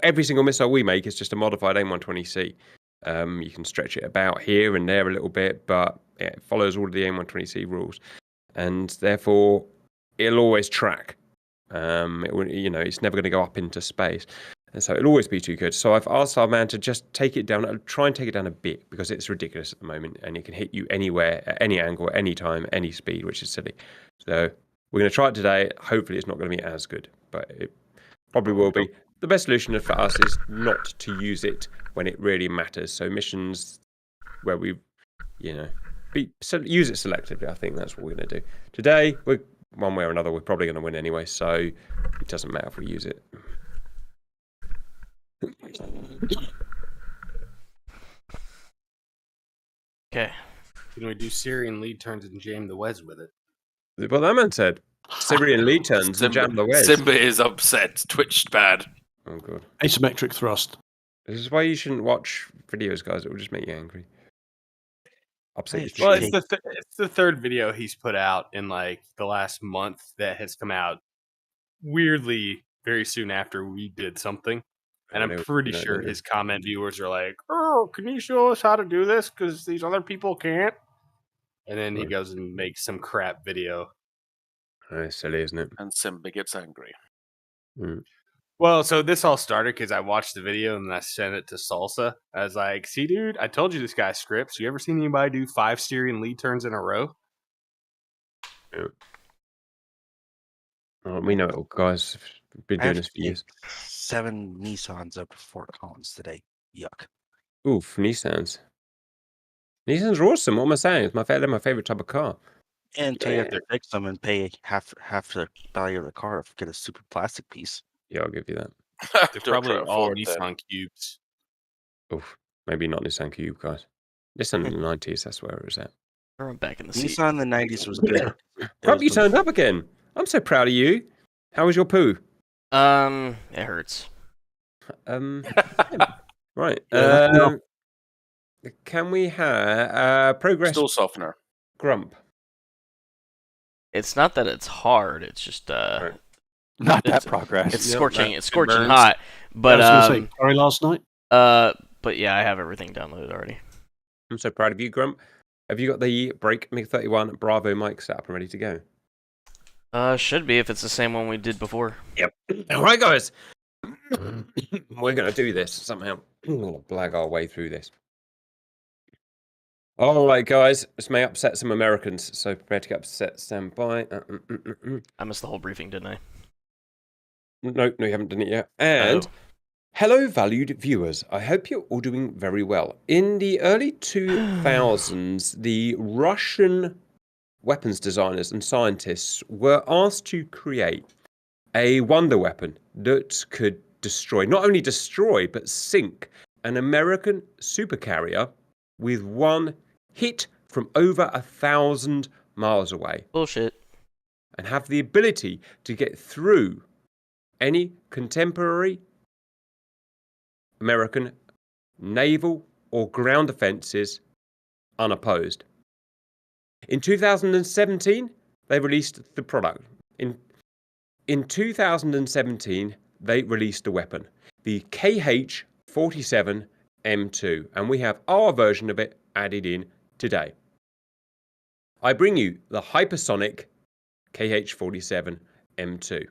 every single missile we make is just a modified AIM-120C. You can stretch it about here and there a little bit, but it follows all of the AIM-120C rules, and therefore it'll always track. It's never going to go up into space, and so it'll always be too good. So I've asked our man to just take it down, try and take it down a bit, because it's ridiculous at the moment, and it can hit you anywhere, at any angle, at any time, any speed, which is silly. So we're going to try it today. Hopefully it's not going to be as good, but it probably will be. The best solution for us is not to use it when it really matters. So missions where we, use it selectively. I think that's what we're going to do. Today, one way or another, we're probably going to win anyway, so it doesn't matter if we use it. Okay. Can we do Syrian lead turns and jam the Wes with it? What that man said. Syrian lead turns and jam the Wes. Simba is upset. Twitched bad. Oh, God. Asymmetric thrust. This is why you shouldn't watch videos, guys. It will just make you angry. Upset. Well, it's the third video he's put out in like the last month that has come out weirdly very soon after we did something. And I'm pretty sure his comment viewers are like, "Oh, can you show us how to do this? Because these other people can't." And then he goes and makes some crap video. It's silly, isn't it? And Simba gets angry. Mm. Well, so this all started because I watched the video and then I sent it to Salsa. I was like, "See, dude, I told you this guy's scripts. You ever seen anybody do 5 Syrian lead turns in a row?" Yeah. We know it all, guys. We've been doing this for years. 7 Nissans up to Fort Collins today. Yuck. Oof, Nissans. Nissans are awesome. What am I saying? It's my favorite type of car. And until you have to fix them and pay half the value of the car to get a super plastic piece. Yeah, I'll give you that. They're probably all Nissan Cubes. Oof, maybe not Nissan Cube, guys. Nissan in the 90s, that's where it was at. I'm back in the seat. Nissan in the 90s was good. Rob, you turned up again. I'm so proud of you. How was your poo? It hurts. Right. Can we have progress? Stool softener. Grump. It's not that it's hard. It's just Not that progress. It's scorching. It's scorching hot. But I was going to say, sorry, last night. But yeah, I have everything downloaded already. I'm so proud of you, Grump. Have you got the Break MiG-31 Bravo mic set up and ready to go? Should be if it's the same one we did before. Yep. All right, guys. We're going to do this somehow. We're going to blag our way through this. All right, guys. This may upset some Americans, so prepare to get upset. Stand by. I missed the whole briefing, didn't I? No, you haven't done it yet. And hello, valued viewers. I hope you're all doing very well. In the early 2000s, the Russian weapons designers and scientists were asked to create a wonder weapon that could destroy, not only destroy, but sink an American supercarrier with one hit from over 1,000 miles away. Bullshit. And have the ability to get through any contemporary American naval or ground defenses unopposed. In 2017, they released the product. In 2017, they released the weapon, the KH-47M2, and we have our version of it added in today. I bring you the hypersonic KH-47M2.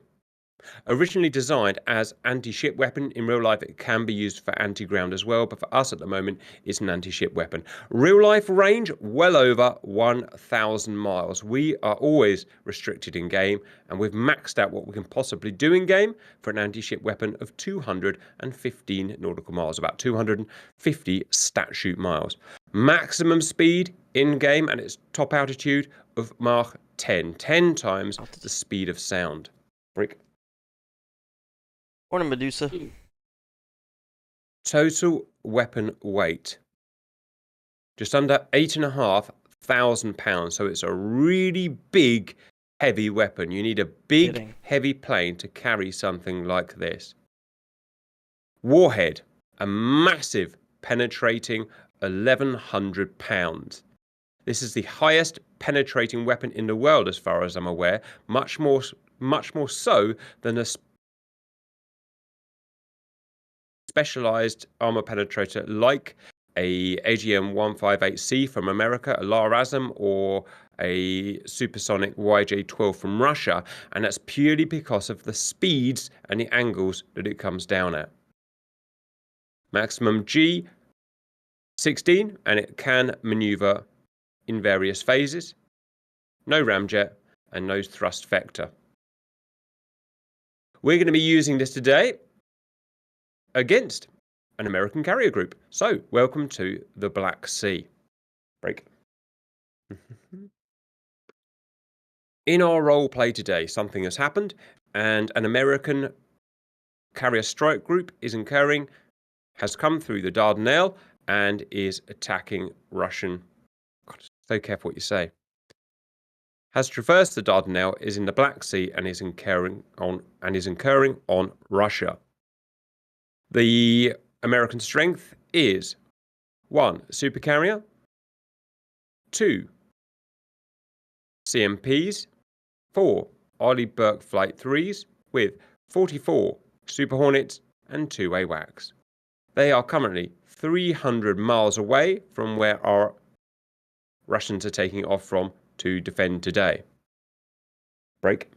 Originally designed as anti-ship weapon, in real life it can be used for anti-ground as well, but for us at the moment it's an anti-ship weapon. Real life range well over 1,000 miles. We are always restricted in game, and we've maxed out what we can possibly do in game for an anti-ship weapon of 215 nautical miles, about 250 stat shoot miles. Maximum speed in game and its top altitude of Mach 10 times the speed of sound. Brick. Morning, Medusa. Total weapon weight. Just under 8,500 pounds. So it's a really big, heavy weapon. You need a big, heavy plane to carry something like this. Warhead. A massive, penetrating 1,100 pounds. This is the highest penetrating weapon in the world, as far as I'm aware. Much more so than a specialized armor penetrator like a AGM-158C from America, a LARASM, or a supersonic YJ-12 from Russia, and that's purely because of the speeds and the angles that it comes down at. Maximum G 16, and it can maneuver in various phases. No ramjet and no thrust vector. We're going to be using this today against an American carrier group. So, welcome to the Black Sea. Break. In our role play today, something has happened, and an American carrier strike group has come through the Dardanelles and is attacking Russian. God, so careful what you say. Has traversed the Dardanelles, is in the Black Sea, and is incurring on Russia. The American strength is 1. Supercarrier, 2. CMPs, 4. Arleigh Burke Flight 3s with 44 Super Hornets and 2 AWACS. They are currently 300 miles away from where our Russians are taking off from to defend today. Break.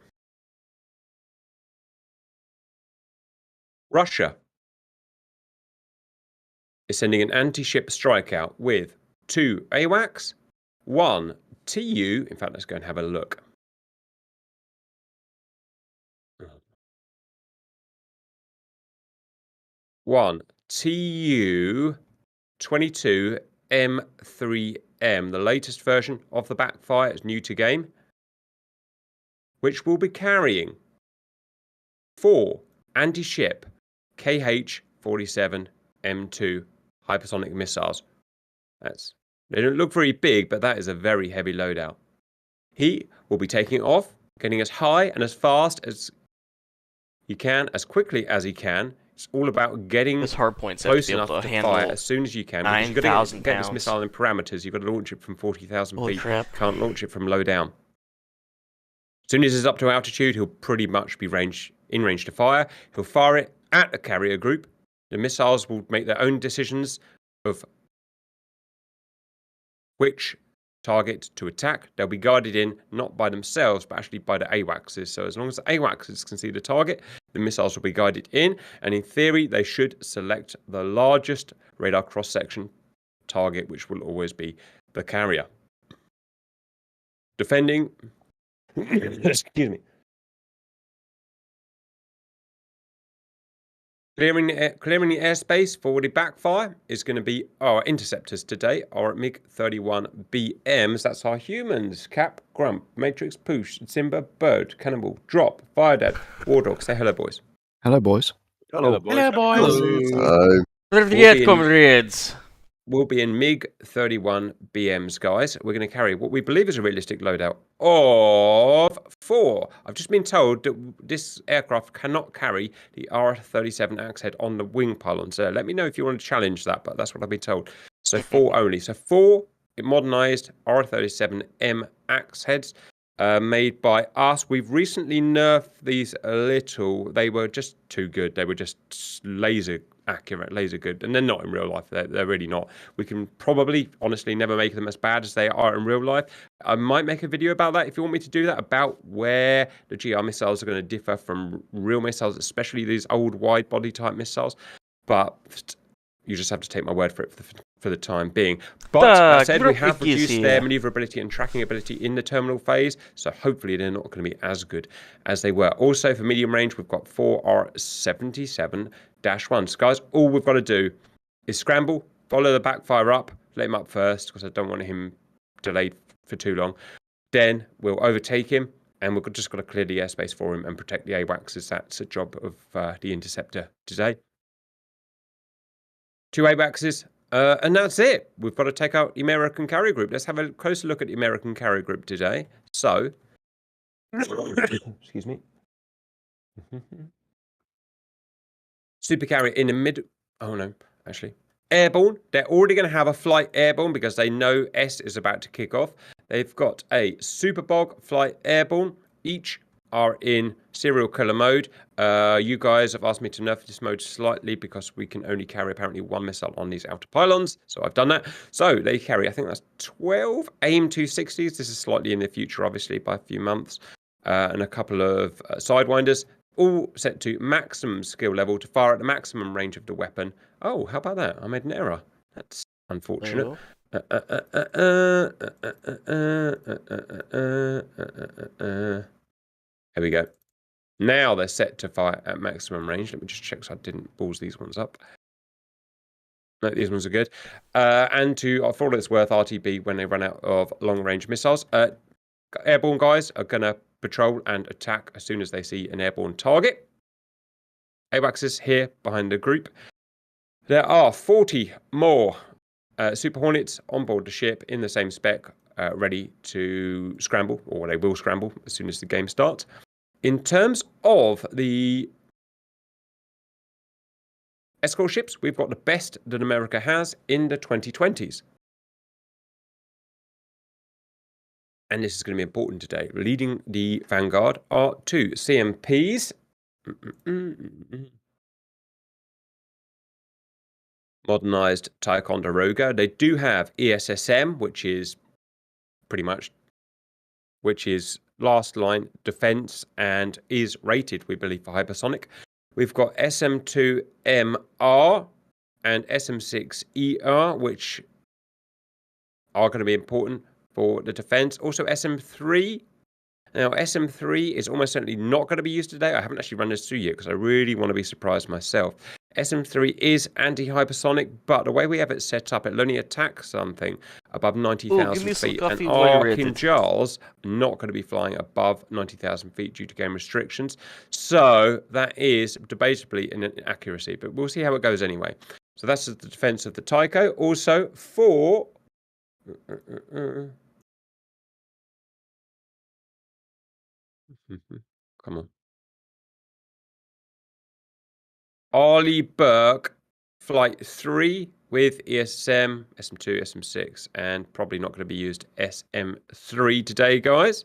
Russia is sending an anti-ship strikeout with 2 AWACS, 1 TU. In fact, let's go and have a look. One TU 22 M3M, the latest version of the backfire, is new to game, which will be carrying 4 anti-ship KH-47 M2 hypersonic missiles. They don't look very big, but that is a very heavy loadout. He will be taking off, getting as high and as fast as he can, as quickly as he can. It's all about getting This hardpoint close to enough be able to to handle fire as soon as you can. Because you've got to 9,000 get this pounds. missile in parameters. You've got to launch it from 40,000 Holy feet. crap. Can't launch it from low down. As soon as it's up to altitude, he'll pretty much be in range to fire. He'll fire it at the carrier group. The missiles will make their own decisions of which target to attack. They'll be guided in not by themselves, but actually by the AWACS. So as long as the AWACS can see the target, the missiles will be guided in, and in theory, they should select the largest radar cross-section target, which will always be the carrier. Defending, excuse me. Clearing the airspace for the backfire is going to be our interceptors today, our MiG-31BMs. That's our humans. Cap, Grump, Matrix, Poosh, Simba, Bird, Cannibal, Drop, Firedad, Wardog. Say hello, boys. Hello, boys. Hello, boys. Hello, boys. Привет, comrades. We'll be in MiG-31BMs, guys. We're going to carry what we believe is a realistic loadout of 4. I've just been told that this aircraft cannot carry the R-37 axe head on the wing pylons. Let me know if you want to challenge that, but that's what I've been told. So 4 only. So 4 modernized R-37M axe heads made by us. We've recently nerfed these a little. They were just too good. They were just laser accurate, laser good, and they're not in real life. They're really not. We can probably honestly never make them as bad as they are in real life. I might make a video about that if you want me to do that, about where the GR missiles are going to differ from real missiles, especially these old wide body type missiles, but you just have to take my word for it for the time being. But that said, we have reduced their maneuverability and tracking ability in the terminal phase, so hopefully they're not going to be as good as they were. Also, for medium range, we've got 4 R-77-1s. Guys, all we've got to do is scramble, follow the backfire up, let him up first, because I don't want him delayed for too long. Then we'll overtake him, and we've just got to clear the airspace for him and protect the AWACS. That's a job of the interceptor today. 2 AWACSs, and that's it. We've got to take out the American carrier group. Let's have a closer look at the American carrier group today. So, excuse me. Supercarrier in the mid. Oh no, actually. Airborne. They're already going to have a flight airborne because they know S is about to kick off. They've got a Super Bog flight airborne. Each are in serial killer mode. You guys have asked me to nerf this mode slightly because we can only carry apparently 1 missile on these outer pylons. So I've done that. So they carry, I think that's 12 AIM 260s. This is slightly in the future, obviously, by a few months. And a couple of Sidewinders, all set to maximum skill level to fire at the maximum range of the weapon. Oh, how about that? I made an error. That's unfortunate. Here we go. Now they're set to fire at maximum range. Let me just check so I didn't balls these ones up. No, these ones are good. And for all it's worth, RTB when they run out of long-range missiles. Airborne guys are going to patrol and attack as soon as they see an airborne target. AWACS is here behind the group. There are 40 more Super Hornets on board the ship in the same spec, ready to scramble, or they will scramble as soon as the game starts. In terms of the escort ships, we've got the best that America has in the 2020s. And this is going to be important today. Leading the Vanguard are 2 CMPs. Modernized Ticonderoga. They do have ESSM, which is last line defense and is rated, we believe, for hypersonic. We've got SM2MR and SM6ER, which are going to be important for the defense. Also SM3. Now, SM3 is almost certainly not going to be used today. I haven't actually run this through yet because I really want to be surprised myself. SM3 is anti-hypersonic, but the way we have it set up, it'll only attack something above 90,000 feet. And Archangels are not going to be flying above 90,000 feet due to game restrictions. So that is debatably an inaccuracy, but we'll see how it goes anyway. So that's the defense of the Tycho. Also, for... Come on. Arleigh Burke, Flight 3 with ESM, SM2, SM6, and probably not going to be used SM3 today, guys.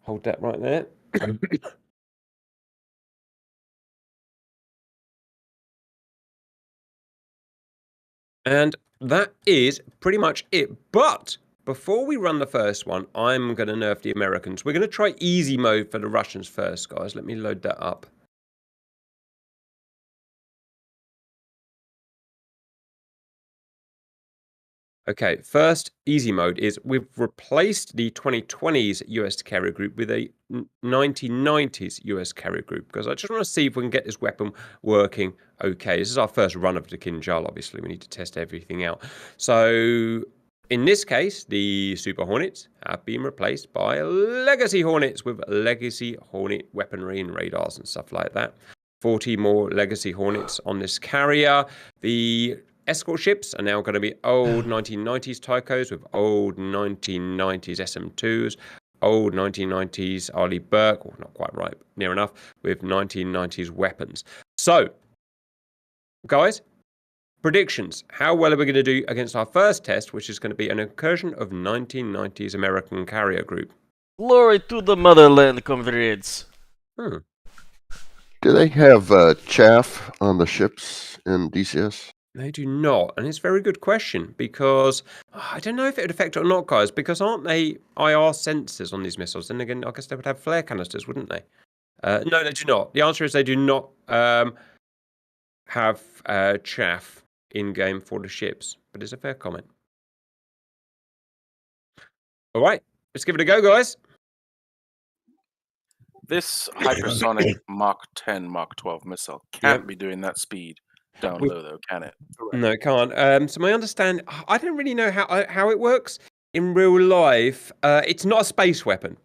Hold that right there. And that is pretty much it. But before we run the first one, I'm going to nerf the Americans. We're going to try easy mode for the Russians first, guys. Let me load that up. Okay, first easy mode is we've replaced the 2020s US carrier group with a 1990s US carrier group because I just want to see if we can get this weapon working okay. This is our first run of the Kinjal, obviously. We need to test everything out. So in this case, the Super Hornets have been replaced by Legacy Hornets with Legacy Hornet weaponry and radars and stuff like that. 40 more Legacy Hornets on this carrier. The escort ships are now going to be old 1990s Tychos with old 1990s SM2s, old 1990s Arleigh Burke, or not quite right, near enough, with 1990s weapons. So, guys, predictions. How well are we going to do against our first test, which is going to be an incursion of 1990s American carrier group? Glory to the motherland, comrades. Do they have chaff on the ships in DCS? They do not, and it's a very good question because I don't know if it would affect it or not, guys, because aren't they IR sensors on these missiles? Then again, I guess they would have flare canisters, wouldn't they? No, they do not. The answer is they do not have chaff in-game for the ships, but it's a fair comment. All right, let's give it a go, guys. This hypersonic Mach 10, Mach 12 missile can't be doing that speed down low, though, can it? No, it can't. So my understanding, I don't really know how it works in real life. It's not a space weapon,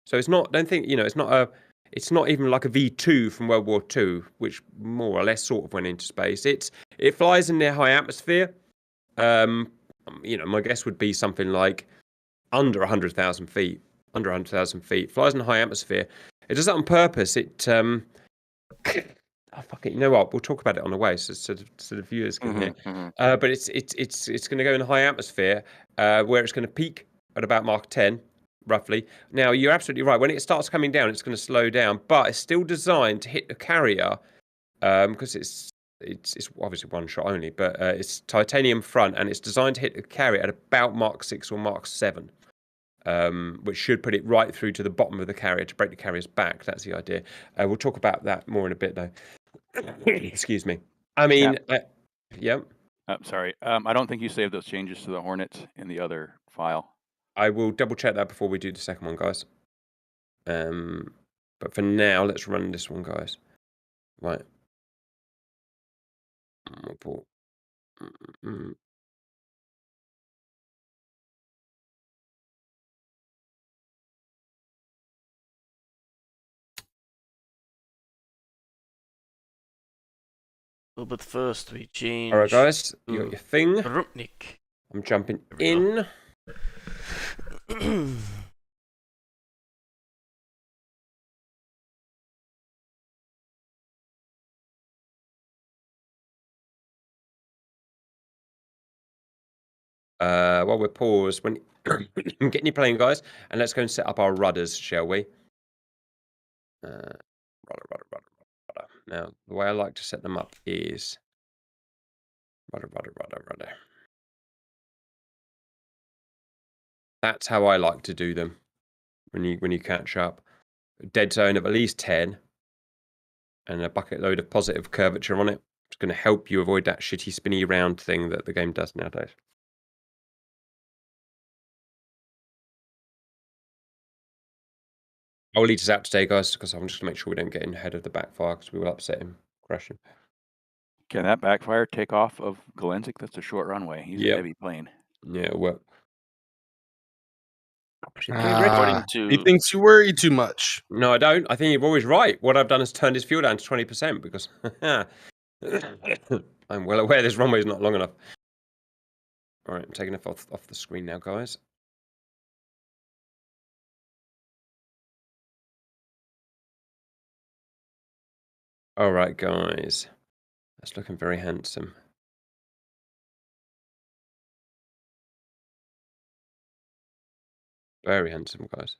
so it's not. Don't think it's not even like a V2 from World War II, which more or less sort of went into space. It flies in their high atmosphere. My guess would be something like under 100,000 feet. Under 100,000 feet, flies in the high atmosphere. It does that on purpose. Fuck it. You know what? We'll talk about it on the way, so the viewers can hear. But it's going to go in a high atmosphere, where it's going to peak at about Mach 10, roughly. Now, you're absolutely right. When it starts coming down, it's going to slow down, but it's still designed to hit the carrier because it's obviously one shot only, but it's titanium front and it's designed to hit the carrier at about Mark 6 or Mark 7. Which should put it right through to the bottom of the carrier to break the carrier's back. That's the idea. We'll talk about that more in a bit, though. Excuse me. I mean, yeah. Sorry. I don't think you saved those changes to the Hornet in the other file. I will double check that before we do the second one, guys. But for now, let's run this one, guys. Right. Well, but first we change. All right, guys. You got your thing. Rupnik. I'm jumping in. While we're paused, when getting your plane, guys, and let's go and set up our rudders, shall we? Rudder. Now, the way I like to set them up is rudder. That's how I like to do them. When you catch up, a dead zone of at least 10, and a bucket load of positive curvature on it. It's going to help you avoid that shitty spinny round thing that the game does nowadays. I'll lead us out today, guys, because I'm just going to make sure we don't get in ahead of the backfire because we will upset him, crash him. Can that backfire take off of Galenzik? That's a short runway. He's a heavy plane. Yeah, it'll work. According to He thinks you worry too much. No, I don't. I think you're always right. What I've done is turned his fuel down to 20% because I'm well aware this runway is not long enough. All right, I'm taking it off the screen now, guys. All right, guys. That's looking very handsome. Very handsome, guys.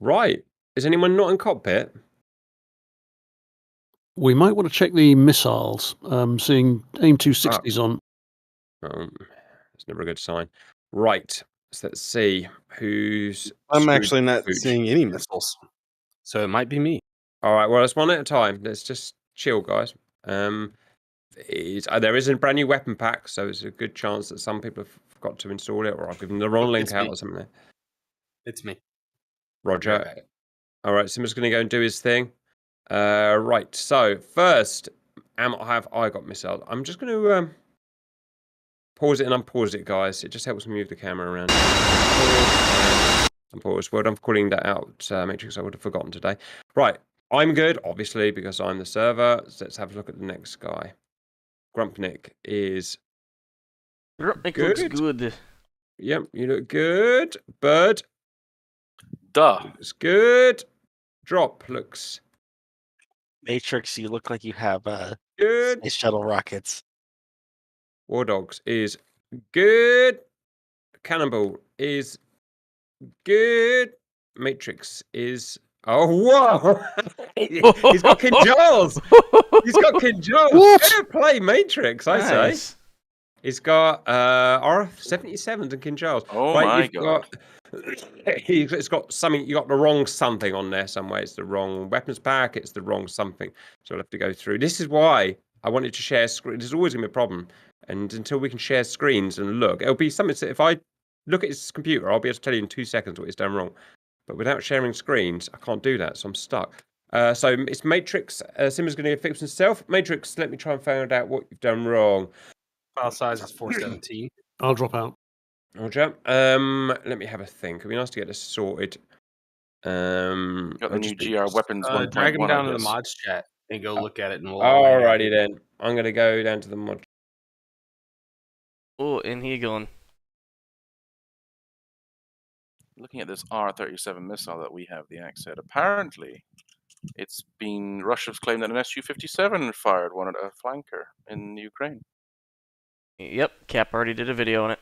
Right. Is anyone not in cockpit? We might want to check the missiles. Seeing AIM 260s on. It's never a good sign. Right. So let's see who's. I'm actually not seeing any missiles, so it might be me. All right. Well, it's one at a time. Let's just chill, guys. There is a brand new weapon pack, so it's a good chance that some people have forgot to install it, or I've given the wrong link out or something. It's me. Roger. All right. Simba's going to go and do his thing. Right. So first, have I got missiles? I'm just going to pause it and unpause it, guys. It just helps me move the camera around. Unpause. Well done for calling that out, Matrix. I would have forgotten today. Right. I'm good, obviously, because I'm the server. So let's have a look at the next guy. Grumpnik is Rupnik looks good. Yep, you look good. Bird. Duh. Looks good. Drop looks Matrix, you look like you have good. space shuttle rockets. War Dogs is good. Cannonball is good. Matrix is. Oh, whoa! He's got King Charles. He's got King Charles. Fair play, Matrix. I say. He's got R77s and King Charles. Oh my god! It's got something. You got the wrong something on there somewhere. It's the wrong weapons pack. It's the wrong something. So I'll have to go through. This is why I wanted to share screen. There's always gonna be a problem, and until we can share screens and look, it'll be something. If I look at his computer, I'll be able to tell you in 2 seconds what he's done wrong. But without sharing screens, I can't do that, so I'm stuck. So it's Matrix. Simba's going to fix himself. Matrix, let me try and find out what you've done wrong. File size is 417. I'll drop out. Roger. Let me have a think. It'd be nice to get this sorted. Got the new GR weapons 1.1. Drag him down to the mods chat and go look at it. And we'll alrighty then. I'm going to go down to the mod. Oh, in here going. Looking at this R-37 missile that we have the axe at, apparently it's been Russia's claimed that an Su-57 fired one at a flanker in Ukraine. Yep, Cap already did a video on it.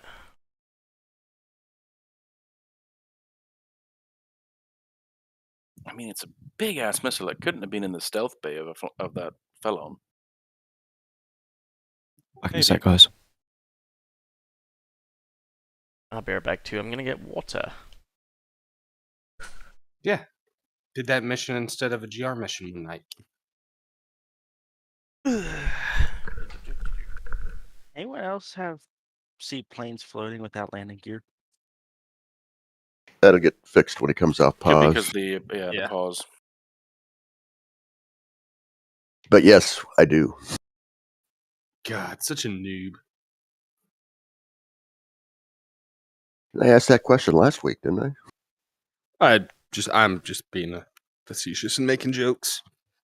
I mean, it's a big ass missile. It couldn't have been in the stealth bay of that felon. Back in a sec, guys. I'll be right back too. I'm gonna get water. Yeah. Did that mission instead of a GR mission one night. Anyone else see planes floating without landing gear? That'll get fixed when it comes off Could be pause. because the pause. But yes, I do. God, such a noob. I asked that question last week, didn't I? I'm just being facetious and making jokes.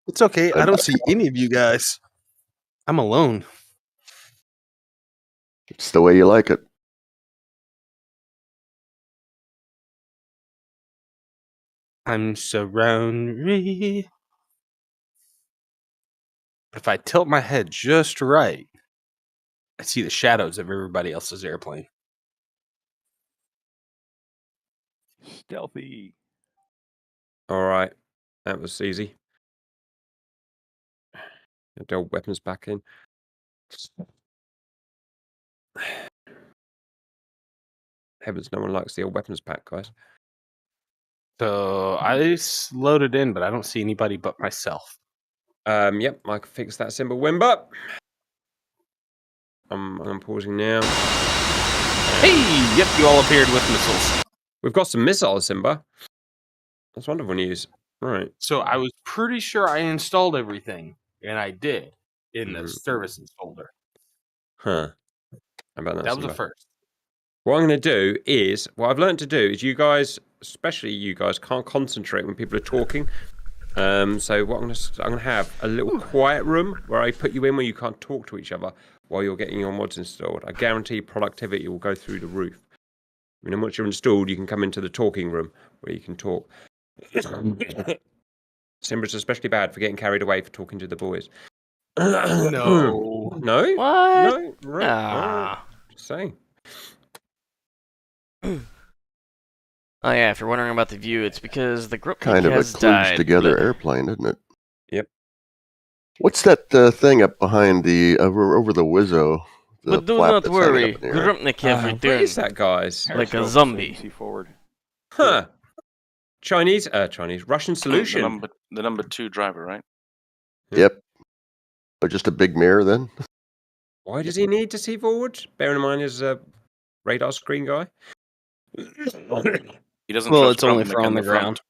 It's okay. I don't see any of you guys. I'm alone. It's the way you like it. I'm surrounded. If I tilt my head just right, I see the shadows of everybody else's airplane. Stealthy. All right, that was easy. Get the old weapons back in. Heavens, no one likes the old weapons pack, guys. So I loaded in, but I don't see anybody but myself. Yep, I can fix that symbol Wimber. I'm pausing now. Hey, yep, you all appeared with missiles. We've got some missiles, Simba. That's wonderful news. Right. So I was pretty sure I installed everything, and I did in the services folder. Huh. How about that? That was Simba? the first. What I'm going to do is, what I've learned to do is you guys, especially you guys, can't concentrate when people are talking. So what I'm going to have a little quiet room where I put you in where you can't talk to each other while you're getting your mods installed. I guarantee productivity will go through the roof. I mean, once you're installed, you can come into the talking room where you can talk. Simba's especially bad for getting carried away for talking to the boys. No. No? What? No? Right. Ah. Just saying. Oh yeah, if you're wondering about the view, it's because the group Kind of a has clues died. together airplane, isn't it? Yep. What's that thing up behind the over the Wizzo? The But do flap not that's hanging worry, up in the air? Grupnik have What returned. is that, guys? Like a Periscope, so zombie. you can see forward. Huh. Chinese, Russian The solution. number 2 driver, right? Yep. Or just a big mirror then? Why does he need to see forward? Bearing in mind he's a radar screen guy. He doesn't Well, trust it's only Grumpnick for in on the front.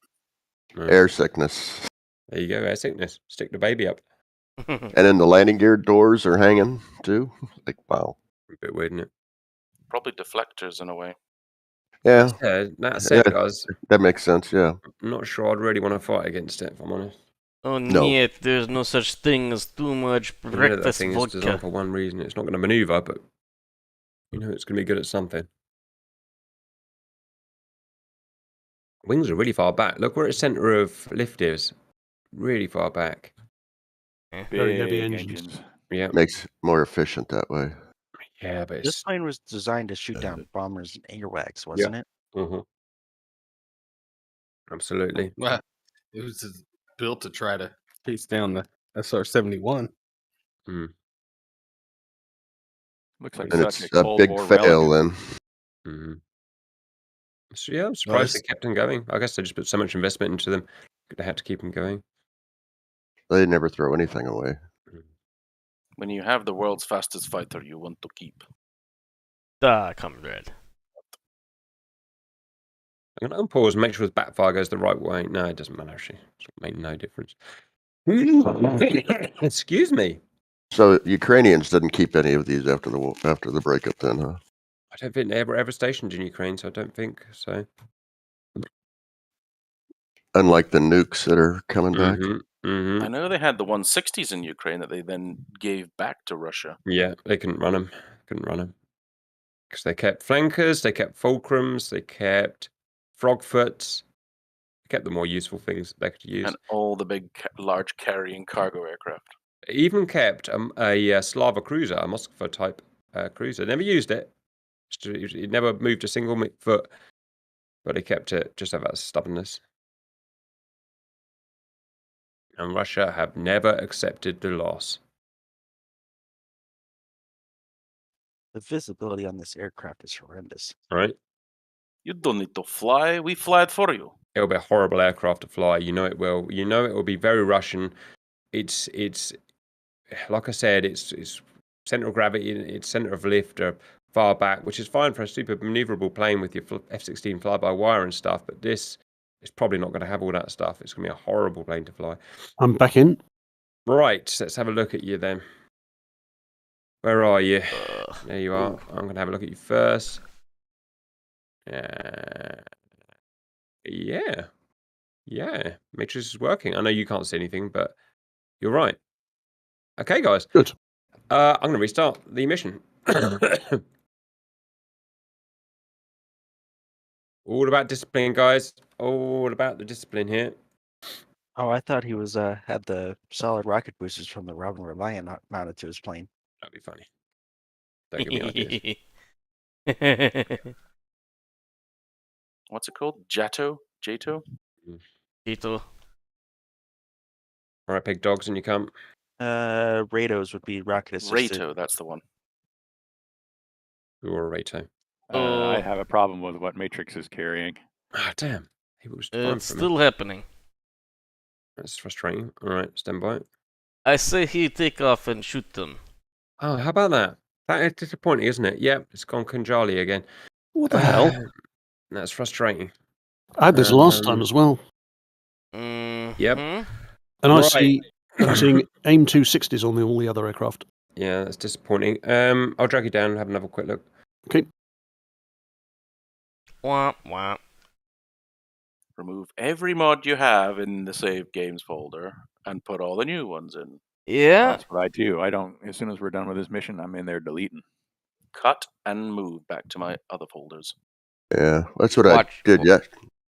ground. Air sickness. There you go, air sickness. Stick the baby up. And then the landing gear doors are hanging too. Like, wow. A bit weird, isn't it? Probably deflectors in a way. Yeah, That said, Yeah. guys, that makes sense. Yeah. I'm not sure I'd really want to fight against it, if I'm honest. Oh, No. нет, there's no such thing as too much I know that breakfast thing is designed vodka. for one reason. It's not going to maneuver, but you know it's going to be good at something. Wings are really far back. Look where its center of lift is. Really far back. Very heavy Big engines. Yeah. Makes it more efficient that way. Yeah, but This it's... plane was designed to shoot down bombers and airwags, wasn't it? Mhm. Absolutely. Well, it was built to try to chase down the SR-71. Looks like And such it's a a Cold big War fail relic. then. Mhm. So yeah, I'm surprised they kept them going. I guess they just put so much investment into them. They had to keep them going. They never throw anything away. When you have the world's fastest fighter, you want to keep. Ah, comrade. I'm going to unpause and make sure the backfire goes the right way. No, it doesn't matter, actually. It's made no difference. Excuse me. So Ukrainians didn't keep any of these after the breakup then, huh? I don't think they were ever stationed in Ukraine, so I don't think so. Unlike the nukes that are coming back. Mm-hmm. I know they had the 160s in Ukraine that they then gave back to Russia. Yeah, they couldn't run them. Because they kept flankers, they kept fulcrums, they kept frogfoots. They kept the more useful things that they could use. And all the big, large carrying cargo aircraft. Even kept a Slava cruiser, a Moskva type cruiser. Never used it. It never moved a single foot, but he kept it just out of that stubbornness. and Russia have never accepted the loss. The visibility on this aircraft is horrendous. Right? You don't need to fly. We fly it for you. It'll be a horrible aircraft to fly. You know it will. You know it will be very Russian. It's like I said, it's center of gravity, its center of lift are far back, which is fine for a super maneuverable plane with your F-16 fly-by-wire and stuff. But this is probably not going to have all that stuff. It's going to be a horrible plane to fly. I'm back in. Right, let's have a look at you then. Where are you? Ugh. There you are. I'm going to have a look at you first. Yeah. Matrix is working. I know you can't see anything, but you're right. Okay, guys. Good. I'm going to restart the mission. All about discipline, guys. All about the discipline here. Oh, I thought he was had the solid rocket boosters from the Robin Reliant mounted to his plane. That'd be funny. Don't give me ideas. What's it called? Jato? Tito. All right, big dogs, and you come. Ratos would be rocket assisted. Rato, that's the one. You're a Rato. I have a problem with what Matrix is carrying. Ah, damn. He was fine It's for me. still happening. That's frustrating. All right, stand by. I say he take off and shoot them. Oh, how about that? That is disappointing, isn't it? Yep, it's gone Kunjali again. What the hell? That's frustrating. I had this last time as well. Yep. And I'm seeing AIM 260s on all the other aircraft. Yeah, that's disappointing. I'll drag you down and have another quick look. Okay. Womp womp. Remove every mod you have in the save games folder and put all the new ones in. Yeah. That's what I do. I don't. As soon as we're done with this mission, I'm in there deleting. Cut and move back to my other folders. Yeah, that's what I did. Yeah,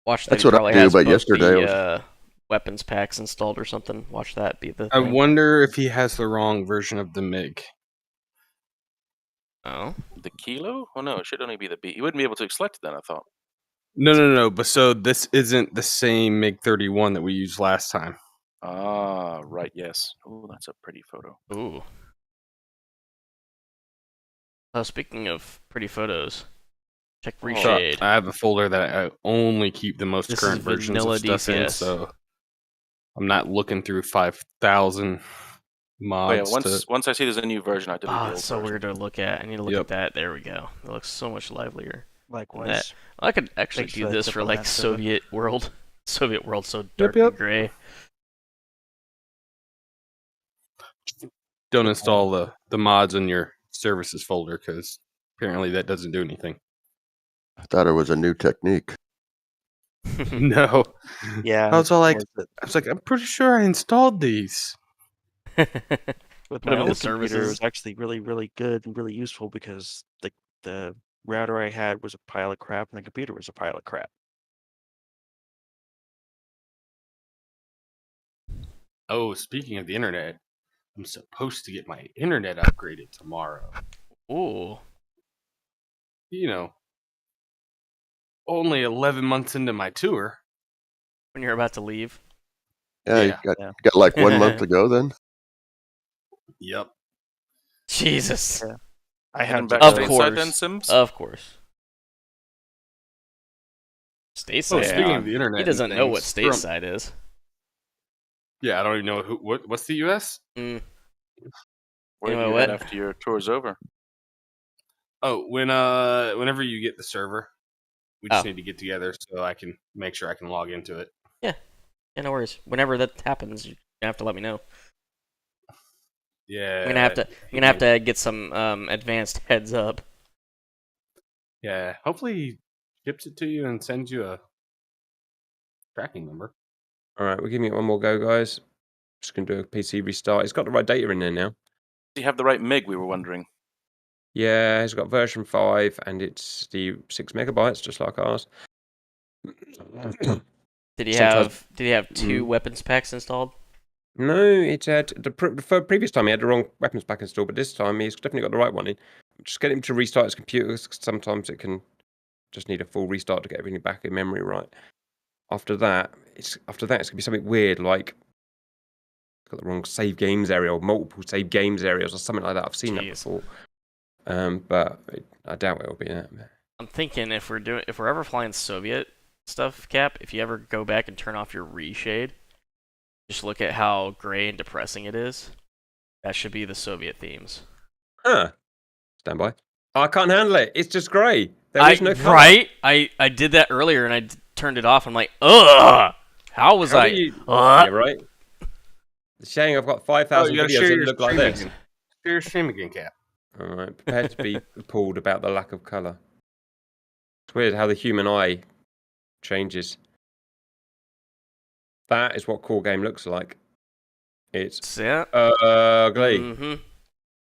Watch that. that's He what I probably do. has But both yesterday, the, weapons packs installed or something. Watch that be the I thing. wonder if he has the wrong version of the MiG. Oh. The kilo? Oh no, it should only be the B. You wouldn't be able to select it then, I thought. No. But so this isn't the same MiG-31 that we used last time. Ah, right, yes. Oh, that's a pretty photo. Ooh. Speaking of pretty photos, check reshade. I have a folder that I only keep the most This current is versions vanilla of stuff in, DCS. so I'm not looking through 5,000 mods. Oh yeah, once I see there's a new version, I delete the old It's so version. weird to look at. I need to look at that. There we go. It looks so much livelier. Likewise. I could actually Thanks do for that this tip for on like that, Stefan. Soviet world, so dark and gray. Don't install the mods in your services folder because apparently that doesn't do anything. I thought it was a new technique. No. Yeah. I was all like, with I'm pretty sure I installed these. my Put 'em in the old computer, it services. was actually really, really good and really useful because the router I had was a pile of crap and the computer was a pile of crap. Oh, speaking of the internet, I'm supposed to get my internet upgraded tomorrow. Ooh. You know, only 11 months into my tour. When you're about to leave. Yeah, you got like 1 month to go then? Yep. Jesus. Yeah. I Heading had back Of stateside course. then, Sims? Of course. Stateside. Oh, speaking of the internet, He and doesn't know what things, stateside is. Yeah, I don't even know what's the U.S. Where You know do you what? head after your tour's over? Oh, whenever you get the server, we just Oh. need to get together so I can make sure I can log into it. Yeah, no worries. Whenever that happens, you're gonna have to let me know. Yeah, I'm gonna have to get some advanced heads up. Yeah, hopefully he ships it to you and sends you a tracking number. All right, we're giving it one more go, guys. Just going to do a PC restart. It's got the right data in there now. Do you have the right MiG, we were wondering? Yeah, it's got version 5, and it's the 6 megabytes, just like ours. Did he Sometimes- have two weapons packs installed? No, it had the previous time he had the wrong weapons pack installed, but this time he's definitely got the right one in. Just get him to restart his computer. 'Cause sometimes it can just need a full restart to get everything back in memory right. After that, it's gonna be something weird like got the wrong save games area or multiple save games areas or something like that. I've seen that before. But I doubt it will be that. I'm thinking if we're ever flying Soviet stuff, Cap, if you ever go back and turn off your reshade, just look at how gray and depressing it is. That should be the Soviet themes. Huh. Stand by. I can't handle it. It's just grey. There is no colour. Right? I did that earlier and I turned it off. I'm like, ugh! How was I? Yeah, right. It's a shame I've got 5,000 videos that look like this. Share your stream again, Cap. All right. Prepare to be appalled about the lack of colour. It's weird how the human eye changes. That is what core game looks like. It's ugly.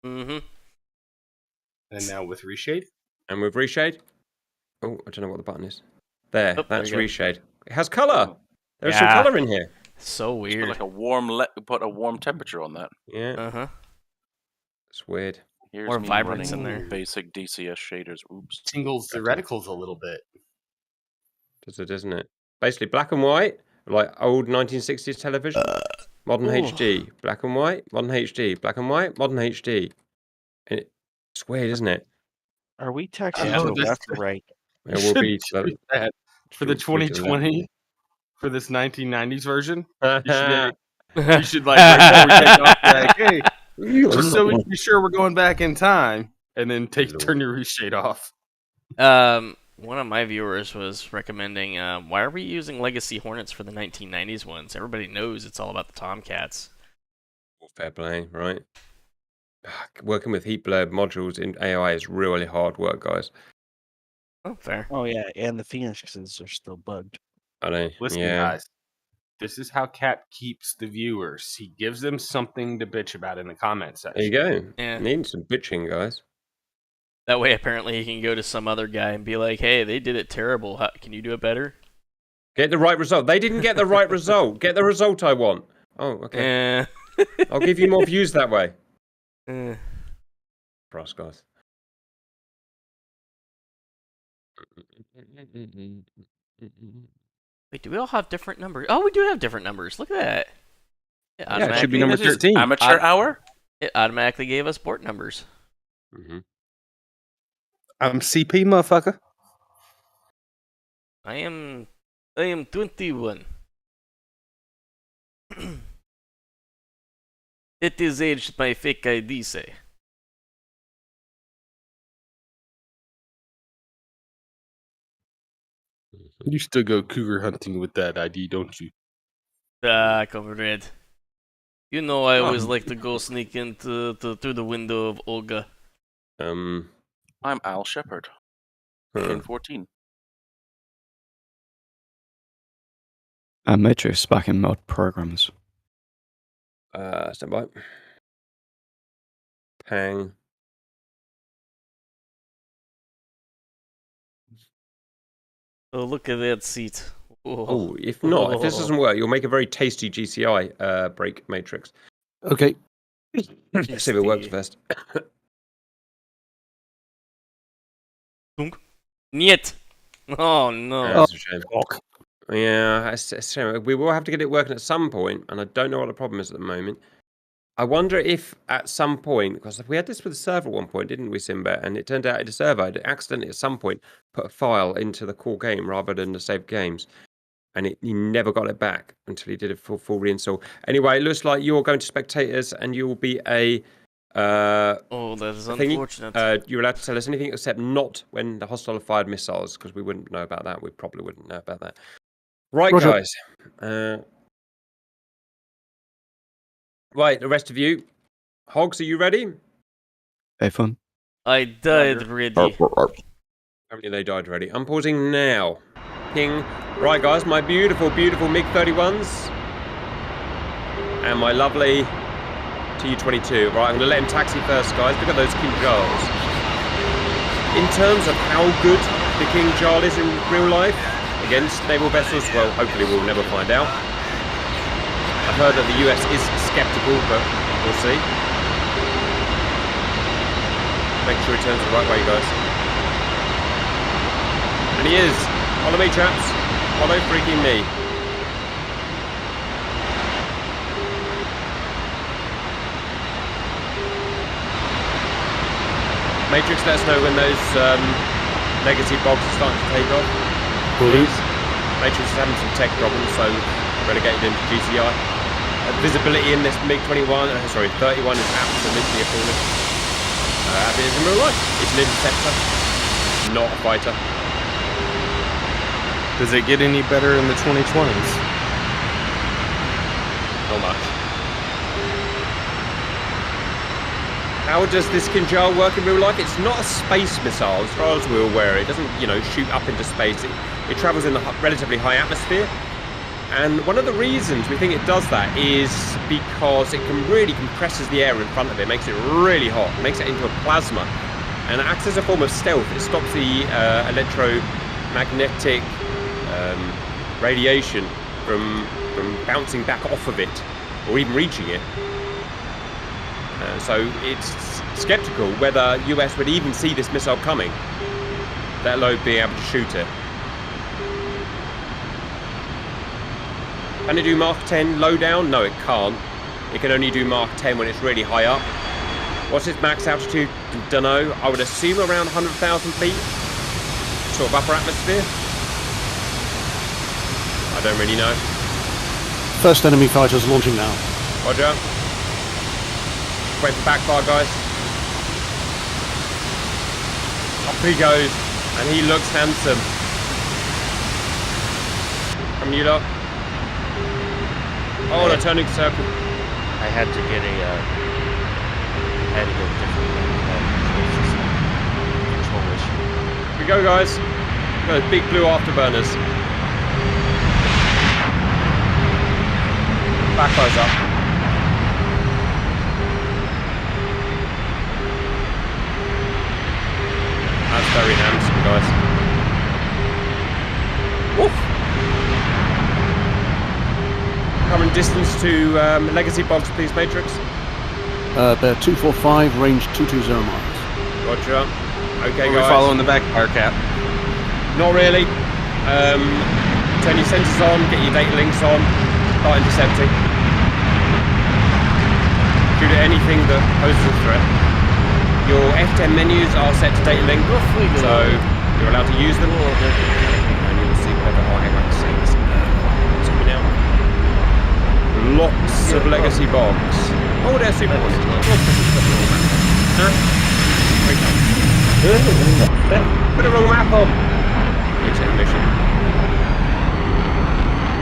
Mm-hmm. And now with reshade? And with reshade? Oh, I don't know what the button is. There, Oh, that's there you reshade. It has colour. There's some colour in here. So weird. Put like a warm temperature on that. Yeah. Uh-huh. It's weird. Here's More me vibrance running in there. Basic DCS shaders. Oops. Tingles the reticles a little bit. Does it, isn't it? Basically, black and white, like old 1960s television. Modern HD, black and white, modern HD, black and white, modern HD. And it's weird, isn't it? Are we texting to the left or right? It will be that for the 2020, for this 1990s version. You should like right before we take off, like, hey, just so we can be sure we're going back in time, and then turn your reshade off. One of my viewers was recommending, why are we using Legacy Hornets for the 1990s ones? Everybody knows it's all about the Tomcats. Fair play, right? Working with heat blur modules in AI is really hard work, guys. Oh, fair. Oh yeah, and the Phoenixes are still bugged. I know. Listen, guys. This is how Cap keeps the viewers. He gives them something to bitch about in the comment section. There you go. Yeah. Need some bitching, guys. That way, apparently, he can go to some other guy and be like, hey, they did it terrible. Can you do it better? Get the right result. They didn't get the right result. Get the result I want. Oh, okay. I'll give you more views that way. For us, guys. Wait, do we all have different numbers? Oh, we do have different numbers. Look at that. It should be number 13. Amateur hour? It automatically gave us port numbers. I'm CP, motherfucker. I am 21. It is aged my fake ID say. You still go cougar hunting with that ID, don't you? Ah, comrade. You know I always like to go sneak into through the window of Olga. I'm Al Shepard. In 14. I'm Matrix back in mod programs. Stand by. Pang. Oh, look at that seat. Oh, if not, if this doesn't work, you'll make a very tasty GCI break matrix. Okay. Let's see if it works first. Niet. Oh no. That's a shame. Yeah, it's a shame. We will have to get it working at some point, and I don't know what the problem is at the moment. I wonder if at some point, because we had this with the server at one point, didn't we, Simbet? And it turned out the server had accidentally at some point put a file into the core game rather than the saved games. And he never got it back until he did a full reinstall. Anyway, it looks like you're going to spectators and you'll be a... oh, that is unfortunate. You're allowed to tell us anything except not when the hostile have fired missiles, because we wouldn't know about that. We probably wouldn't know about that. Right, Roger. guys. Right, the rest of you. Hogs, are you ready? Hey, fun. I died ready. Apparently they died already. I'm pausing now. Ping. Right, guys, my beautiful, beautiful MiG-31s. And my lovely Tu-22. Right, I'm going to let him taxi first, guys. Look at those King Jarls. In terms of how good the King Jarl is in real life against naval vessels, well, hopefully we'll never find out. I've heard that the US is skeptical, but we'll see. Make sure he turns the right way, guys. And he is. Follow me, chaps. Follow freaking me. Matrix, let us know when those legacy bogs are starting to take off. Please. Matrix is having some tech problems, so relegated into GCI. Visibility in this MiG-31, 31 is absolutely appalling. As it is in real life. It's an interceptor, not a fighter. Does it get any better in the 2020s? Not much. How does this Kinjal work in real life? It's not a space missile, as far as we're aware. It doesn't, shoot up into space. It travels in the relatively high atmosphere. And one of the reasons we think it does that is because it really compresses the air in front of it, makes it really hot, makes it into a plasma, and acts as a form of stealth. It stops the electromagnetic radiation from bouncing back off of it, or even reaching it. So it's skeptical whether US would even see this missile coming, let alone being able to shoot it. Can it do Mark 10 low down? No, it can't. It can only do Mark 10 when it's really high up. What's its max altitude? Dunno. I would assume around 100,000 feet. Sort of upper atmosphere. I don't really know. First enemy fighters launching now. Roger. Wait for backfire, guys. Up he goes. And he looks handsome. Come you lot. Oh, they're turning circle. I had to get a different control issue. Here we go, guys. Those big blue afterburners. Backfire's up. That's very handsome, guys. Woof. Current distance to legacy box, please, Matrix. Bear 245, range 220 miles. Roger. Okay, Are we guys. following the backfire cap? Not really. Turn your sensors on, get your data links on, start intercepting. Shoot at anything that poses a threat. Your F10 menus are set to data link, so you're allowed to use them. And you'll see whatever I like to see. Zooming out. Lots of legacy bogs. Oh, they're super hornets. Put the wrong map on. Exit mission.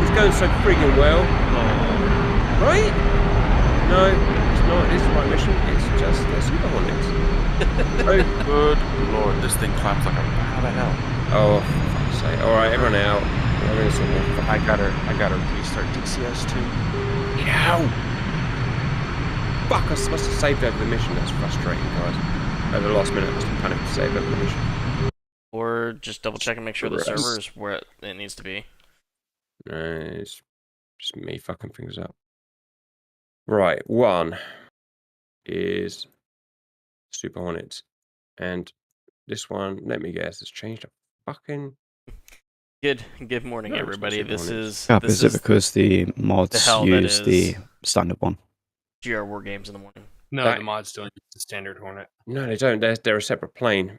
It's going so friggin' well. Right? No, it's not. It is the right mission. It's just they're super hornets. Oh, good lord, this thing climbs like a... How the hell? Oh, for fuck's sake. Alright, everyone out. I gotta restart DCS too. Ow! Fuck, I must have saved over the mission. That's frustrating, guys. At the last minute, I must have panicked to save over the mission. Or just double check and make sure the server is where it needs to be. No, it's just me fucking things up. Right, one is Super Hornets. And this one, let me guess, has changed a fucking... Good morning, No, it's everybody. not This Super is Is it because the mods hell that use is the standard one? GR Wargames in the morning. No, That- the mods don't use the standard Hornet. No, they don't. They're a separate plane.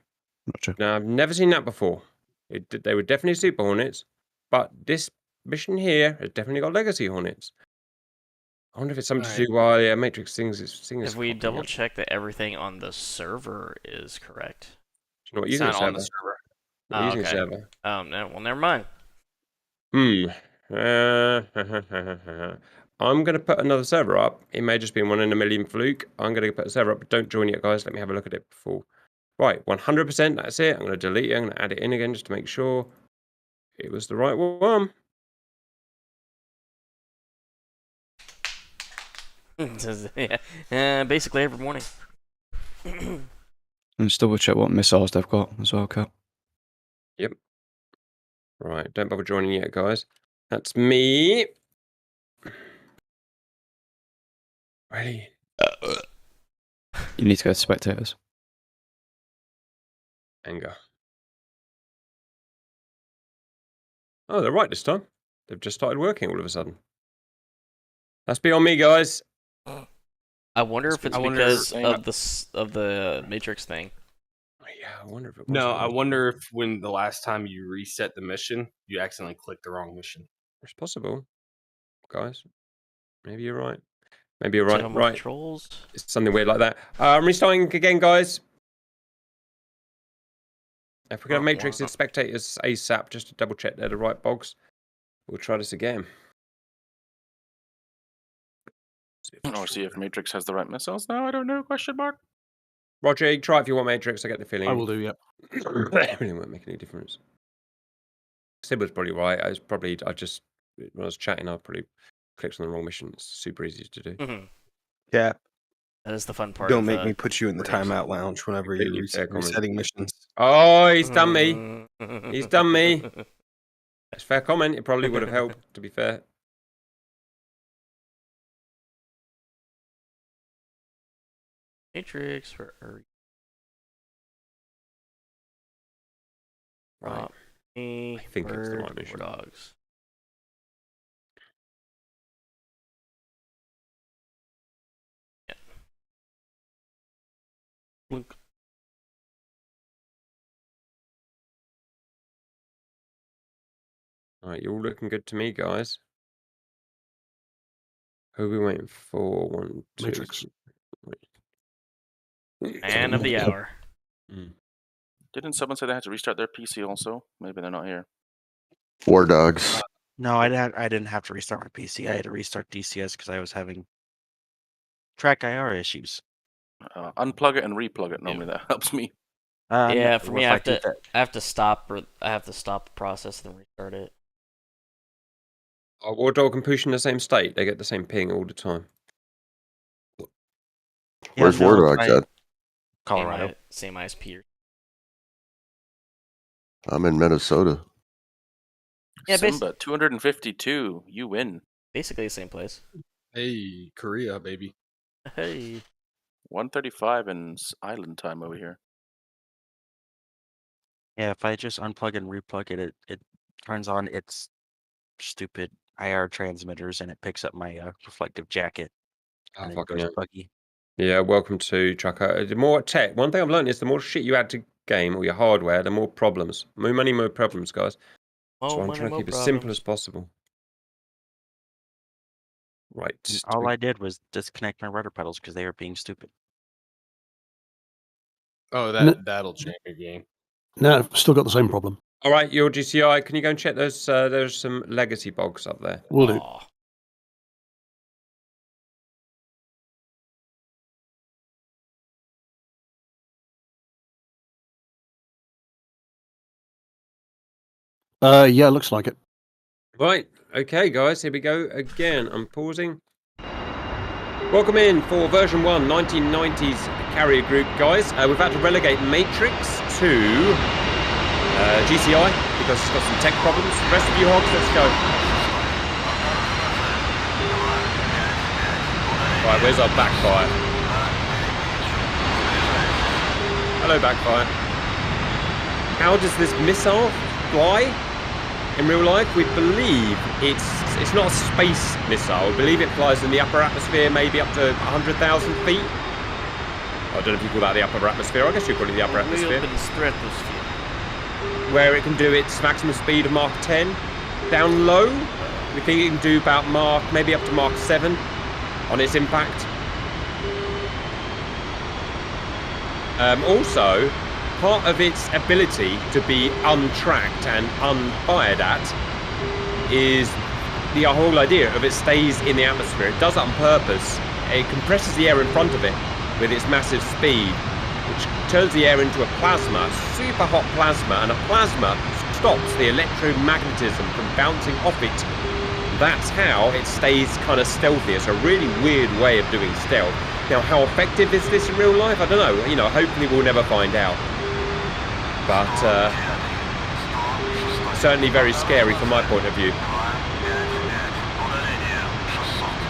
Gotcha. Now, I've never seen that before. They were definitely Super Hornets, but this mission here has definitely got Legacy Hornets. I wonder if it's something to do why Matrix sings. If we double check that everything on the server is correct. Do you know what? It's Using a not on the server. server. We're using a okay. server. No, well, never mind. I'm going to put another server up. It may just be 1 in a million fluke. I'm going to put a server up, but don't join yet, guys. Let me have a look at it before. Right, 100%. That's it. I'm going to delete it. I'm going to add it in again just to make sure it was the right one. Yeah, basically every morning. And just double check what missiles they've got as well, Cal. Yep. Right, don't bother joining yet, guys. That's me. Ready? You need to go to spectators. Anger. Oh, they're right this time. They've just started working all of a sudden. That's beyond me, guys. I wonder if it's because of the Matrix thing. Yeah, I wonder if it was. No, I wonder if when the last time you reset the mission, you accidentally clicked the wrong mission. It's possible, guys. Maybe you're right. Maybe you're right. Gentlemen Right. Controls. It's something weird like that. I'm restarting again, guys. If we're going to matrix the spectators ASAP, just to double check they're the right bogs, we'll try this again. Oh, see if Matrix has the right missiles now. I don't know. Question mark. Roger, you try if you want matrix. I get the feeling. I will do, yeah. It really won't make any difference. Sid was probably right. When I was chatting, I probably clicked on the wrong mission. It's super easy to do. Yeah. That is the fun part. Don't make me put you in the timeout lounge whenever you're resetting missions. Oh, he's done me. He's done me. That's a fair comment. It probably would have helped, to be fair. Matrix, where are you? Right. I think it's the right mission. Dogs. Yeah. Blink. Alright, you're all looking good to me, guys. Who are we waiting for? 1, 2, Matrix. Man of the hour. Didn't someone say they had to restart their PC also? Maybe they're not here. War Dogs. No, I didn't have to restart my PC. I had to restart DCS because I was having track IR issues. Unplug it and replug it. Normally that helps me. Yeah, for me, I have to stop the process and then restart it. Are War Dog and Push in the same state? They get the same ping all the time. Where's War Dogs at? Colorado. Same ISP. I'm in Minnesota. Yeah, Simba, 252. You win. Basically the same place. Hey, Korea, baby. Hey. 135 in island time over here. Yeah, if I just unplug and replug it, it turns on its stupid IR transmitters and it picks up my reflective jacket. And it goes buggy. Yeah, welcome to Trucker. The more tech, one thing I've learned is the more shit you add to game or your hardware, the more problems. More money, more problems, guys. So I'm trying to keep it as simple as possible. Right. All I did was disconnect my rudder pedals because they were being stupid. Oh, that'll change your game. No, I've still got the same problem. All right, your GCI, can you go and check those? There's some legacy bogs up there. Will do. Yeah, looks like it. Right, okay, guys, here we go again. I'm pausing. Welcome in for version 1, 1990s carrier group, guys. We've had to relegate Matrix to GCI because it's got some tech problems. The rest of you hogs, let's go. Right, where's our backfire? Hello, backfire. How does this missile fly? In real life, we believe it's not a space missile. We believe it flies in the upper atmosphere, maybe up to 100,000 feet. I don't know if you call that the upper atmosphere. I guess you call it the upper atmosphere. Where it can do its maximum speed of Mach 10. Down low, we think it can do about maybe up to Mach 7 on its impact. Also, part of its ability to be untracked and unfired at is the whole idea of it stays in the atmosphere. It does that on purpose. It compresses the air in front of it with its massive speed, which turns the air into a plasma, super hot plasma, and a plasma stops the electromagnetism from bouncing off it. That's how it stays kind of stealthy. It's a really weird way of doing stealth. Now, how effective is this in real life? I don't know. You know, hopefully we'll never find out. But certainly very scary from my point of view.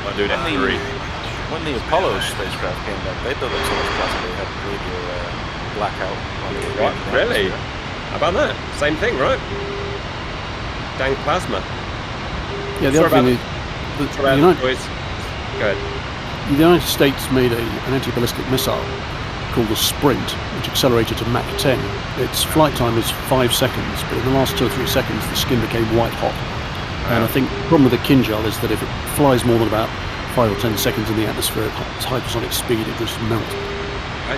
I'll do that for 3. When the Apollo spacecraft came back, they built up so much plasma they had radio blackout. What? Really? How about that? Same thing, right? Dang plasma. Yeah, the other thing is the Go ahead. United States made an anti-ballistic missile called the Sprint, which accelerated to Mach 10. Its flight time is 5 seconds, but in the last 2 or 3 seconds the skin became white hot. And I think the problem with the Kinjal is that if it flies more than about 5 or 10 seconds in the atmosphere at hypersonic speed, it just melts. Right.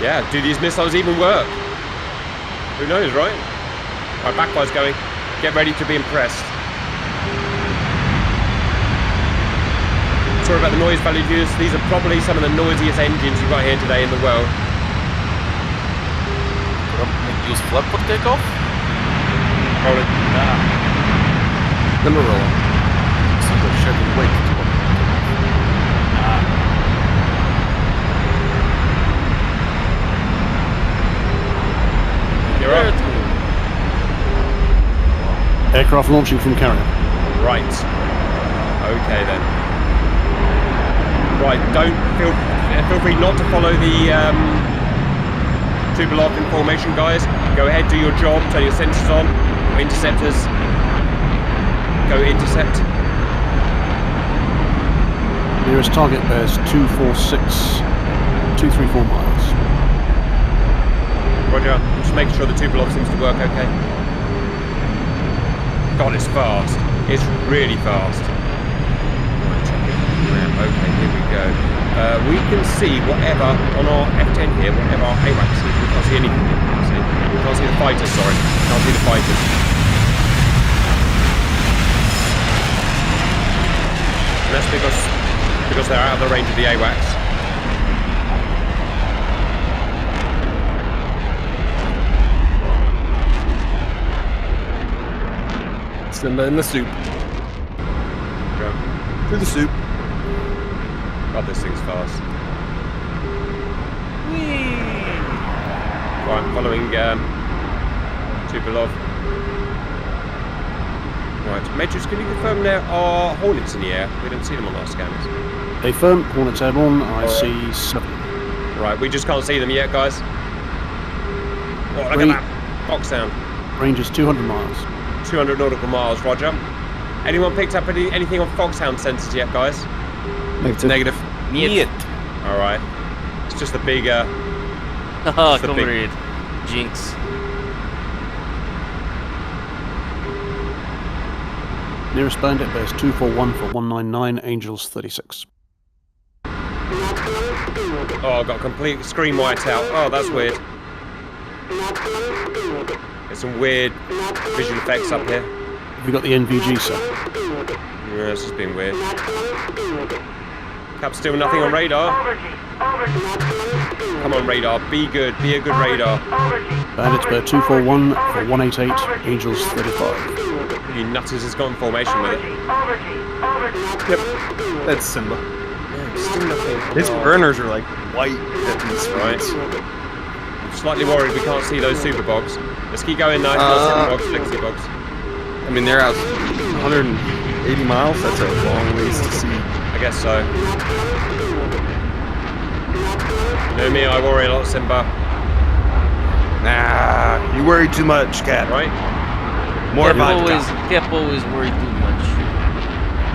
Yeah, do these missiles even work? Who knows, right? Right, backfire's going. Get ready to be impressed. Sorry about the noise, value viewers. These are probably some of the noisiest engines you've got here today in the world. Use flap for takeoff? Rolling. Then we're rolling. So they're shedding weight. You're up. Aircraft launching from carrier. Right. Okay then. Right, feel free not to follow the Tupolev information, guys. Go ahead, do your job, turn your sensors on. Interceptors. Go intercept. Nearest target bears 234 miles. Roger. Just making sure the Tupolev seems to work okay. God, it's fast. It's really fast. Right, check it. Okay, here we go. We can see whatever on our F10 here, whatever our AWACS is. We can't see anything here. We can't see the fighters, sorry. We can't see the fighters. And that's because they're out of the range of the AWACS. Simba in the soup. Go. Through the soup. God, this thing's fast. Whee! Right, following Tupolev. Right, Majors, can you confirm there are Hornets in the air? We don't see them on our scanners. They firm, Hornets airborne, I see 7. Right, we just can't see them yet, guys. Oh, look at that. Box down. Range is 200 miles. 200 nautical miles, roger. Anyone picked up anything on Foxhound sensors yet, guys? Negative. Niet. Alright. It's just the bigger... Haha, comrade. Jinx. Nearest bandit bears 241 for 199, Angels 36. Oh, I've got complete screen white out. Oh, that's weird. There's some weird visual effects up here. Have we got the NVG set? Yeah, this has been weird. Cap, still nothing on radar. Come on, radar. Be good. Be a good radar. Bandits bear 241 for 188, Angels 35. You nutters has got in formation with it. Yep. That's Simba. Yeah, still nothing. His burners are like white at these points. I'm slightly worried we can't see those super bogs. Let's keep going though. Super bogs, legacy bogs. I mean, they're out 180 miles. That's a long ways to see. I guess so. You know me, I worry a lot, Simba. Nah, you worry too much, Cap. Right? More Cap always worry too much.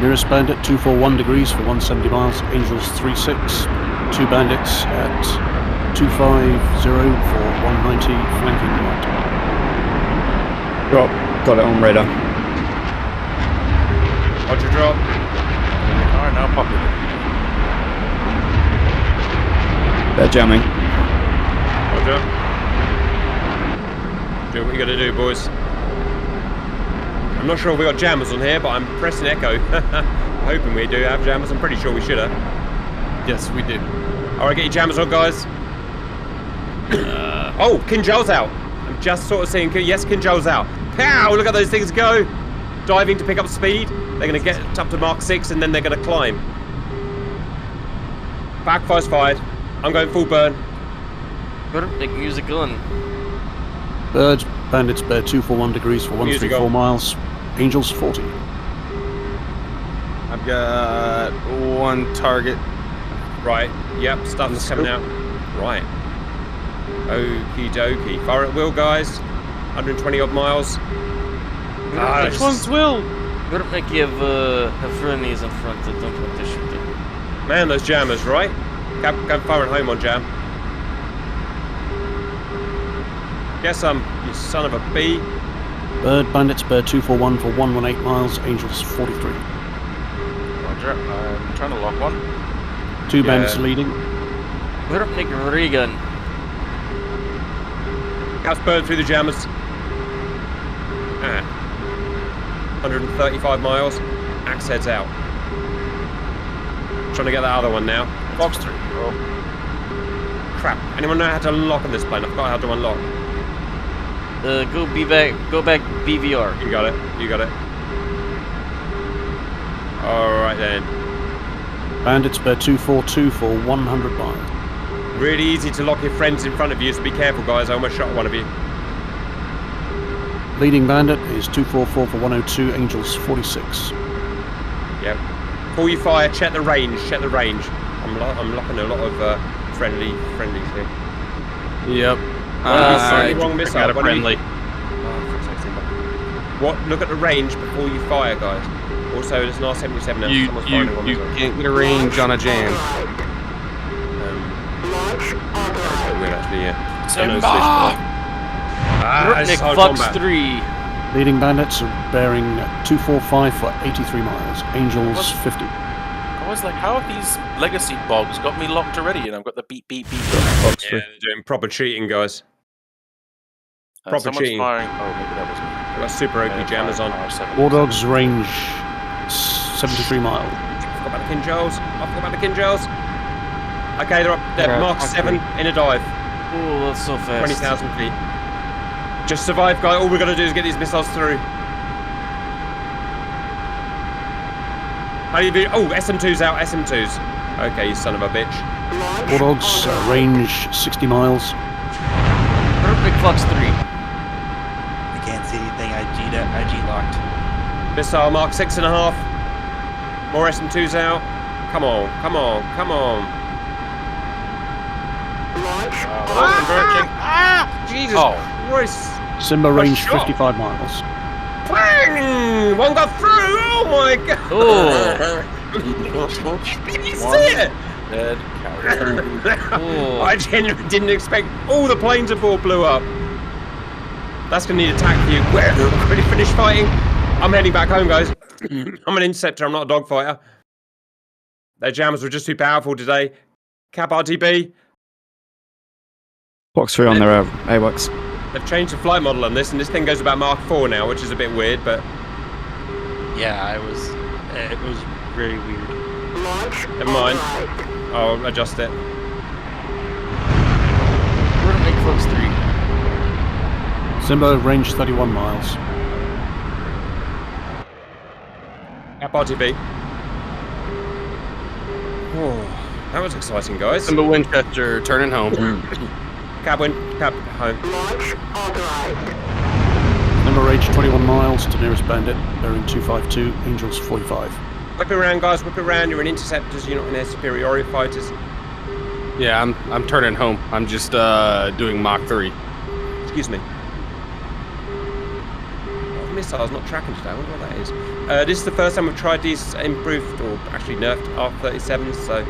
Nearest bandit 241 degrees for 170 miles, Angels 36. 2 bandits at 250 for 190, flanking right. Drop. Got it on radar. Roger, drop. Alright, now populated. They're jamming. Roger. Do what you gotta do, boys. I'm not sure if we got jammers on here, but I'm pressing echo. Hoping we do have jammers. I'm pretty sure we should have. Yes, we do. Alright, get your jammers on, guys. Oh, Kinjal's out. I'm just sort of seeing... Yes, Kinjal's out. Pow! Look at those things go. Diving to pick up speed. They're going to get up to Mark 6 and then they're going to climb. Backfire's fired. I'm going full burn. They can use a gun. Birds, bandits bear 241 degrees for 134 miles, Angels 40. I've got 1 target. Right, yep, stuff is coming out. Right. Okie dokie. Fire at will, guys. 120 odd miles. Which one's will? Good make you have friendlies in front that don't want to shoot them. Man, those jammers, right? Go firing home on jam. Get some, you son of a bee. Bird Bandits, Bird 241 for 118 miles, Angels 43. Roger. I'm trying to lock one. 2 bandits leading. Big Regan. Cat's bird through the jammers. 135 miles. Axe heads out. Trying to get that other one now. Fox 3. Oh. Crap. Anyone know how to unlock on this plane? I forgot how to unlock. Go back BVR. You got it. You got it. Alright then. Bandits, Bird 242 for 100 miles. Really easy to lock your friends in front of you, so be careful, guys. I almost shot one of you. Leading Bandit is 244 for 102, Angels 46. Yep. Before you fire, check the range. Check the range. I'm locking a lot of friendlies here. Yep. Wrong missile. Got a friendly. What? Look at the range before you fire, guys. Also, there's an R-77 now. You can't get a range on a jam. Weird, actually, yeah. Nick Fox 3. Leading Bandits are bearing 245 for 83 miles, Angels 50. I was like, how have these legacy bogs got me locked already? And I've got the beep. Yeah, they're doing proper cheating, guys. Proper cheating. Firing. Oh, maybe that was me. We've got super OP jammers on. War Dogs range 73 miles. I forgot about the Kinjals. Okay, they're up. They're Mark 7 in a dive. Oh, that's so fast. 20,000 feet. Just survive, guy. All we've got to do is get these missiles through. How do you do? Oh, SM2's out. SM2's. Okay, you son of a bitch. War Dogs range 60 miles. Big Fox 3. I can't see anything. IG locked. Missile Mark 6.5. More SM2's out. Come on. Jesus Christ. Simba range 55 miles. Bang! One got through! Oh my god! Oh! Did you see it? Dead. Oh. I genuinely didn't expect all the planes aboard blew up. That's gonna need attack view. Where? Ready to finish fighting? I'm heading back home, guys. I'm an interceptor, I'm not a dogfighter. Their jammers were just too powerful today. Cap RTB. Box 3 on their AWACS. They've changed the flight model on this, and this thing goes about Mark 4 now, which is a bit weird, but... Yeah, it was really weird. Never mind. I'll adjust it. We're gonna make Fox 3. Simba range 31 miles. Cap RTB. Oh, that was exciting, guys. Simba Winchester turning home. Cap home. Simba range 21 miles to nearest Bandit, bearing 252, Angels 45. Whip it around, guys. Whip it around. You're in interceptors. You're not in air superiority fighters. Yeah, I'm turning home. I'm just doing Mach 3. Excuse me. Oh, missiles not tracking today. I wonder what that is. This is the first time we've tried these improved, or actually nerfed R-37s, so...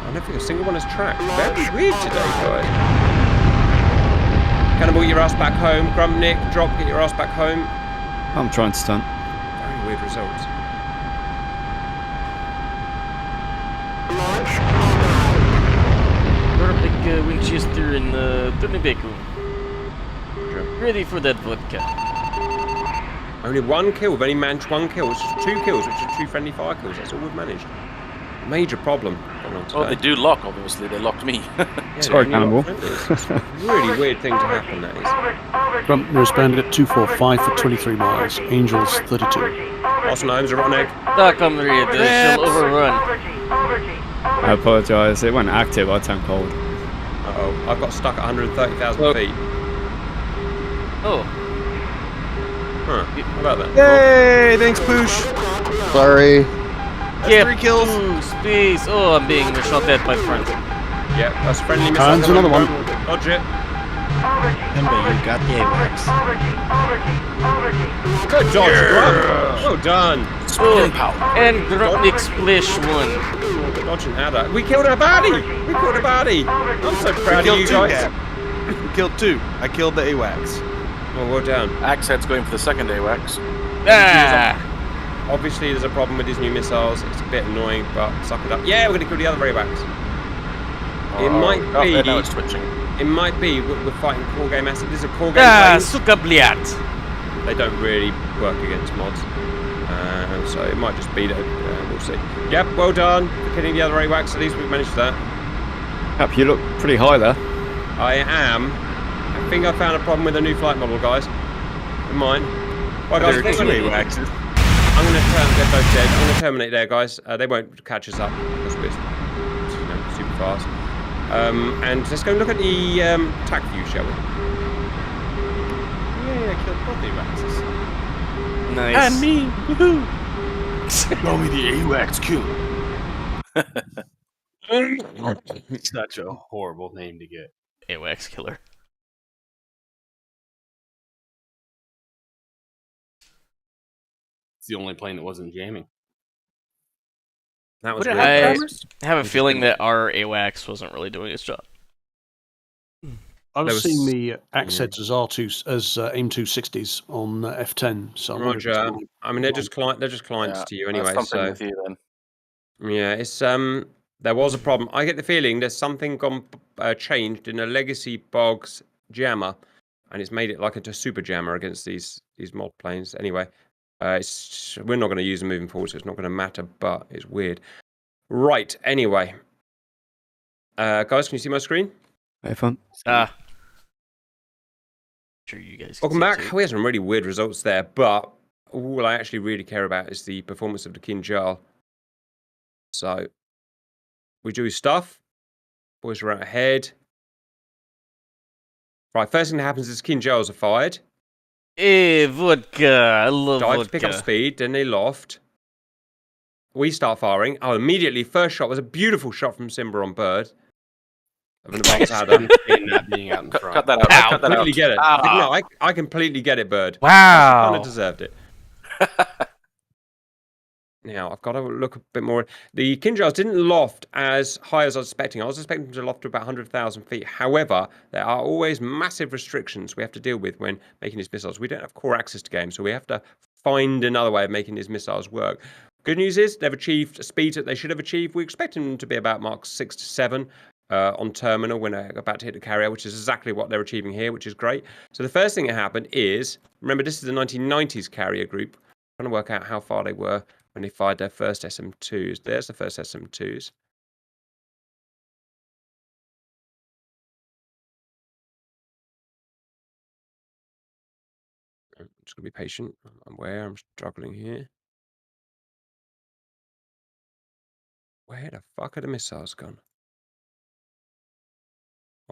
I don't think a single one has tracked. Very weird today, guys. Cannibal, get your ass back home. Grumpnick, drop, get your ass back home. I'm trying to stunt. Very weird results. We're a big Winchester in Turnibeku. Ready for that vodka. Only one kill. We've only managed one kill. It's just 2 kills, which are 2 friendly fire kills. That's all we've managed. Major problem. Oh, they do lock, obviously. They locked me. Yeah, Sorry, Cannibal. Really weird thing to happen, that is. Grump nearest Bandit at 245 for 23 miles, Angels 32. Austin Holmes, a rotten egg. Doc, I'm ready. She'll overrun. I apologise. It went active. I turned cold. Uh-oh. I've got stuck at 130,000 feet. Oh. Huh. How about that? Yay! Thanks, Poosh. Sorry. Yeah, 3 kills. Space. Oh, I'm being shot at by front. Yep, that's friendly missile. Hands another one. Dodge it. Simba, you got the AWACS. Good dodge, Grump. Well done. Skin power. And Grotnik Splish one. We're dodging out of. We killed a baddie! We killed a baddie! I'm so proud of you guys. We killed 2. I killed the AWACS. Oh, well done. Axehead's going for the second AWACS. Ah! Obviously, there's a problem with his new missiles. It's a bit annoying, but suck it up. Yeah, we're going to kill the other AWACS. It might be. Now it's switching. It might be we're fighting core game asset. This is a core game plane. Suka bliat. They don't really work against mods. So it might just be that we'll see. Yep, well done for killing the other AWACS. At least we've managed that. Cap, you look pretty high there. I am. I think I found a problem with the new flight model, guys. In mine. Well, guys, There are 2 AWACS. I'm going to they're both dead. I'm going to terminate there, guys. They won't catch us up because we're super fast. And let's go look at the attack view, shall we? Yeah, I killed both AWACS. Nice. And me! Woohoo! Show me the AWACS kill. Such a horrible name to get. AWACS killer. It's the only plane that wasn't jamming. That was Would it weird. have I timers? have a feeling that our AWACS wasn't really doing its job. I was was- seeing the Axeds as R2 as AIM 260s on F10. So I wonder if it's Roger. gone- I mean, they're just clients Yeah, to you anyway. something So with you then. yeah, it's there was a problem. I get the feeling there's something gone changed in a legacy bogs jammer, and it's made it like a super jammer against these mod planes. Anyway, we're not going to use them moving forward, so it's not going to matter. But it's weird. Right. Anyway, guys, can you see my screen? Very fun. Sure, you guys. Welcome back. We had some really weird results there, but all I actually really care about is the performance of the Kinjal. So we do stuff. Boys are out ahead. Right, first thing that happens is Kinjals are fired. Vodka. I love Dive to vodka. pick up speed, then they loft. We start firing. Oh, immediately, first shot was a beautiful shot from Simba on Bird. Of an advanced adder. Not being out in front. Cut that out. Ow. Cut that Completely out. get it. Ah. No, I completely get it, Bird. Wow. Kind of deserved it. Now, I've got to look a bit more. The Kinjals didn't loft as high as I was expecting. I was expecting them to loft to about 100,000 feet. However, there are always massive restrictions we have to deal with when making these missiles. We don't have core access to games, so we have to find another way of making these missiles work. Good news is they've achieved speeds that they should have achieved. We're expecting them to be about Mark 6 to 7 on terminal when they're about to hit the carrier, which is exactly what they're achieving here, which is great. So the first thing that happened is, remember, this is the 1990s carrier group. I'm trying to work out how far they were when they fired their first SM2s. There's the first SM2s. I'm just going to be patient. I'm aware I'm struggling here. Where the fuck are the missiles gone?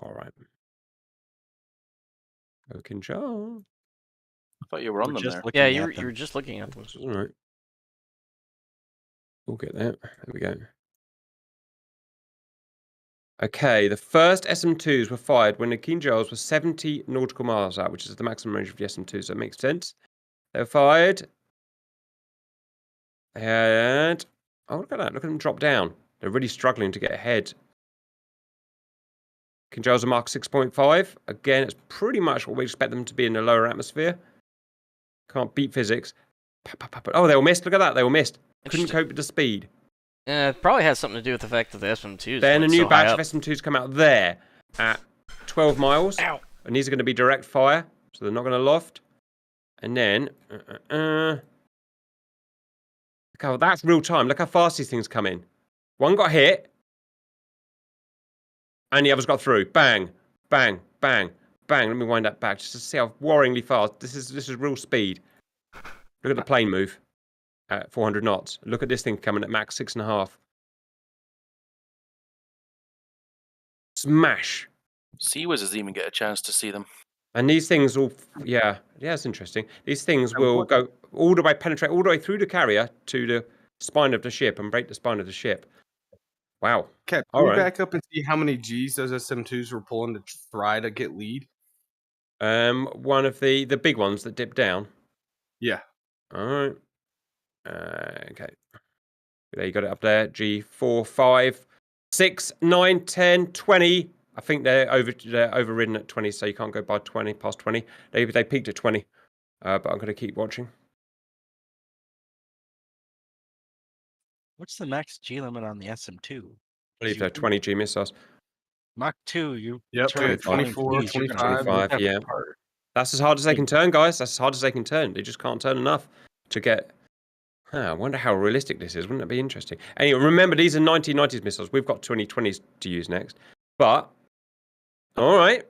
All right. Kinjal. I thought you were on them there. Yeah, you were just looking at them. All right. We'll get there. There we go. Okay, the first SM2s were fired when the Kinjals were 70 nautical miles out, which is the maximum range of the SM2s. So that makes sense. They were fired. And oh, look at that. Look at them drop down. They're really struggling to get ahead. Kinjals are Mark 6.5. Again, it's pretty much what we expect them to be in the lower atmosphere. Can't beat physics. Oh, they all missed. Look at that. They all missed. Couldn't cope with the speed. It probably has something to do with the fact that the SM2s. Then a went new so batch high of up. SM2s come out there at 12 miles. Ow. And these are going to be direct fire, so they're not going to loft. And then, look how that's real time. Look how fast these things come in. One got hit, and the others got through. Bang, bang, bang, bang. Let me wind that back just to see how worryingly fast. This is real speed. Look at the plane move at 400 knots. Look at this thing coming at max 6.5. Smash. Seawiz doesn't even get a chance to see them. And these things will, yeah, it's interesting. These things will go all the way, penetrate all the way through the carrier to the spine of the ship and break the spine of the ship. Wow. Okay, All can we right. back up and see how many G's those SM2s were pulling to try to get lead? One of the big ones that dipped down. Yeah. All right. Okay. There, you got it up there. G4, 5, 6, 9, 10, 20. I think they're overridden at 20, so you can't go by 20, past 20. They peaked at 20, but I'm going to keep watching. What's the max G limit on the SM2? I believe they're 20 G missiles. Mach 2, you Yep, turn 24, 25. 25, yeah. That's as hard as they can turn, guys. That's as hard as they can turn. They just can't turn enough to get... I wonder how realistic this is. Wouldn't that be interesting? Anyway, remember, these are 1990s missiles. We've got 2020s to use next. But, all right,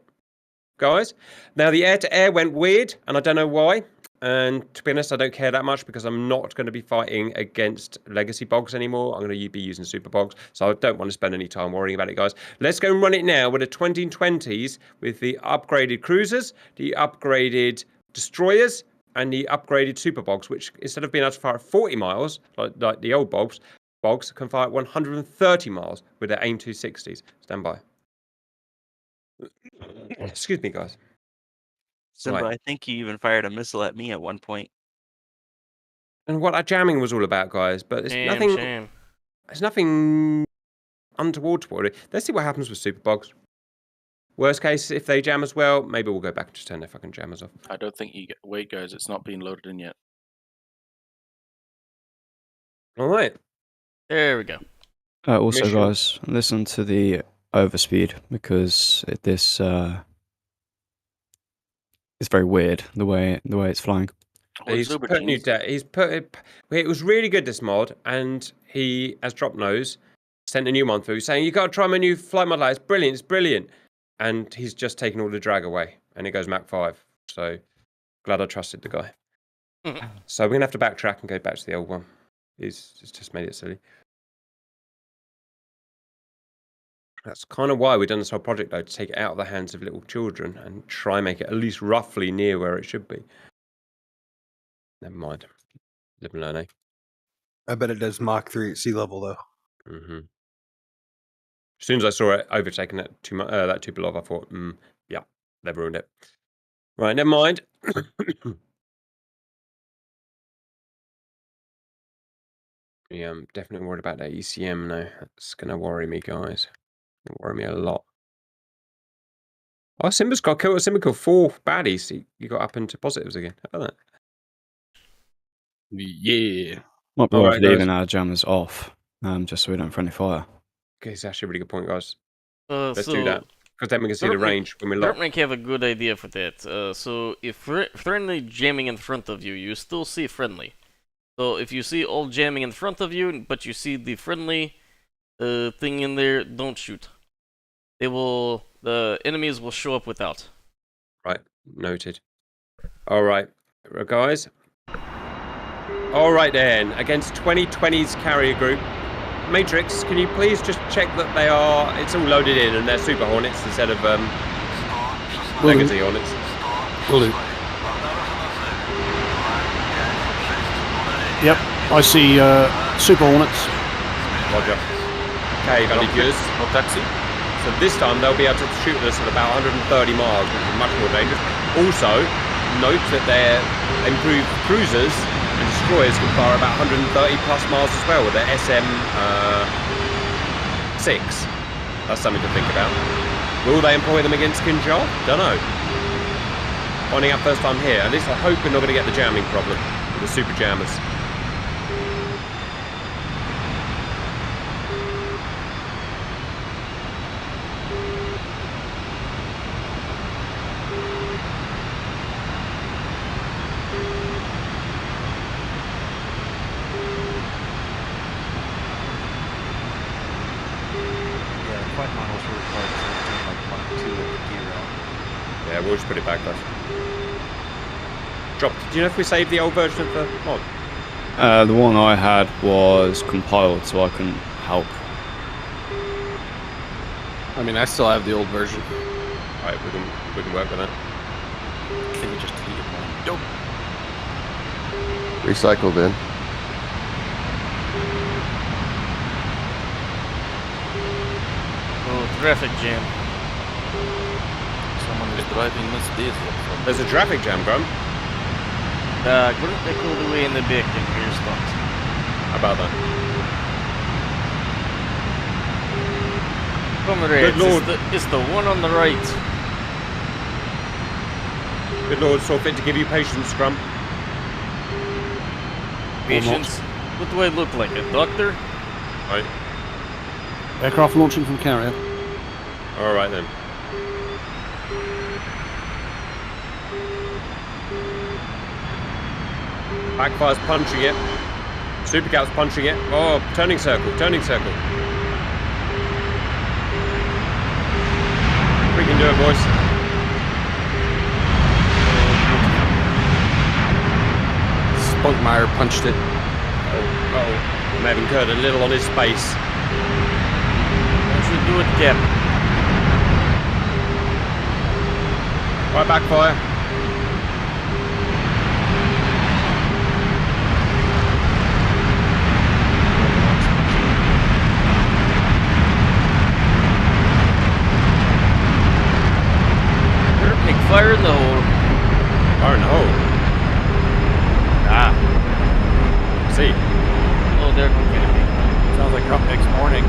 guys. Now, the air-to-air went weird, and I don't know why. And to be honest, I don't care that much because I'm not going to be fighting against legacy bogs anymore. I'm going to be using super bogs, so I don't want to spend any time worrying about it, guys. Let's go and run it now with the 2020s with the upgraded cruisers, the upgraded destroyers, and the upgraded super bogs, which instead of being able to fire at 40 miles, like the old bogs can fire at 130 miles with their AIM 260s. Stand by. Excuse me, guys. Simba, Right. I think you even fired a missile at me at one point. And what that jamming was all about, guys. But it's nothing. Shame. There's nothing untoward toward it. Let's see what happens with super bogs. Worst case, if they jam as well, maybe we'll go back and just turn their fucking jammers off. I don't think you get... Wait, guys, it's not been loaded in yet. All right. There we go. Also, Mission. guys, listen to the overspeed because this it's very weird the way it's flying. He's put new it was really good, this mod, and he, as Drop knows, sent a new one through saying you got to try my new flight mod. It's brilliant, and he's just taken all the drag away, and it goes Mach 5. So glad I trusted the guy. So we're gonna have to backtrack and go back to the old one. He's just made it silly. That's kind of why we've done this whole project, though, to take it out of the hands of little children and try and make it at least roughly near where it should be. Never mind. Live and learn, eh? I bet it does Mach 3 at sea level, though. Mm-hmm. As soon as I saw it overtaking that 2 below, I thought, yeah, they've ruined it. Right, never mind. Yeah, I'm definitely worried about that ECM now. That's going to worry me, guys. It'll worry me a lot. Oh, Simba's got killed. Simba killed 4 baddies. You got up into positives again. How about that? Yeah. Might be All worth right, leaving guys. our jammers off, just so we don't friendly fire. Okay, it's actually a really good point, guys. Let's So do that. Because then we can see the range when we lock. Dortmund have a good idea for that. So if friendly jamming in front of you, you still see friendly. So if you see all jamming in front of you, but you see the friendly thing in there, don't shoot. The enemies will show up without. Right, noted. All right, guys. All right then, against 2020's carrier group. Matrix, can you please just check that it's all loaded in and they're Super Hornets instead of Legacy Hornets? Will do. Yep, I see Super Hornets. Roger. Okay, valid yours. No taxi? So this time they'll be able to shoot us at about 130 miles, which is much more dangerous. Also, note that their improved cruisers and destroyers can fire about 130 plus miles as well with their SM6. That's something to think about. Will they employ them against Kinjal? Don't know. Finding out first time here. At least I hope we're not going to get the jamming problem with the super jammers. Yeah, we'll just put it back though. Drop. Do you know if we saved the old version of the mod? The one I had was compiled, so I couldn't help. I mean, I still have the old version. Alright, we can work with that. Can you just delete it? Nope. Recycle then. Oh, traffic jam. Someone is driving this diesel. There's a traffic jam, Grum. Couldn't take all the way in the back and we're stopped. How about that? Comrades, Lord. it's the one on the right. Good Lord, saw fit to give you patience, Scrum. Patience? What do I look like, a doctor? Right. Aircraft launching from carrier. All right then. Backfire's punching it. Supercat's punching it. Oh, turning circle, turning circle. We can do it, boys. Spunkmeyer punched it. Oh, may have incurred a little on his space. What should do it, Cap? Right, backfire. Fire in the hole. Fire in the hole. Ah. See. Oh, there can it be. Sounds like up next morning.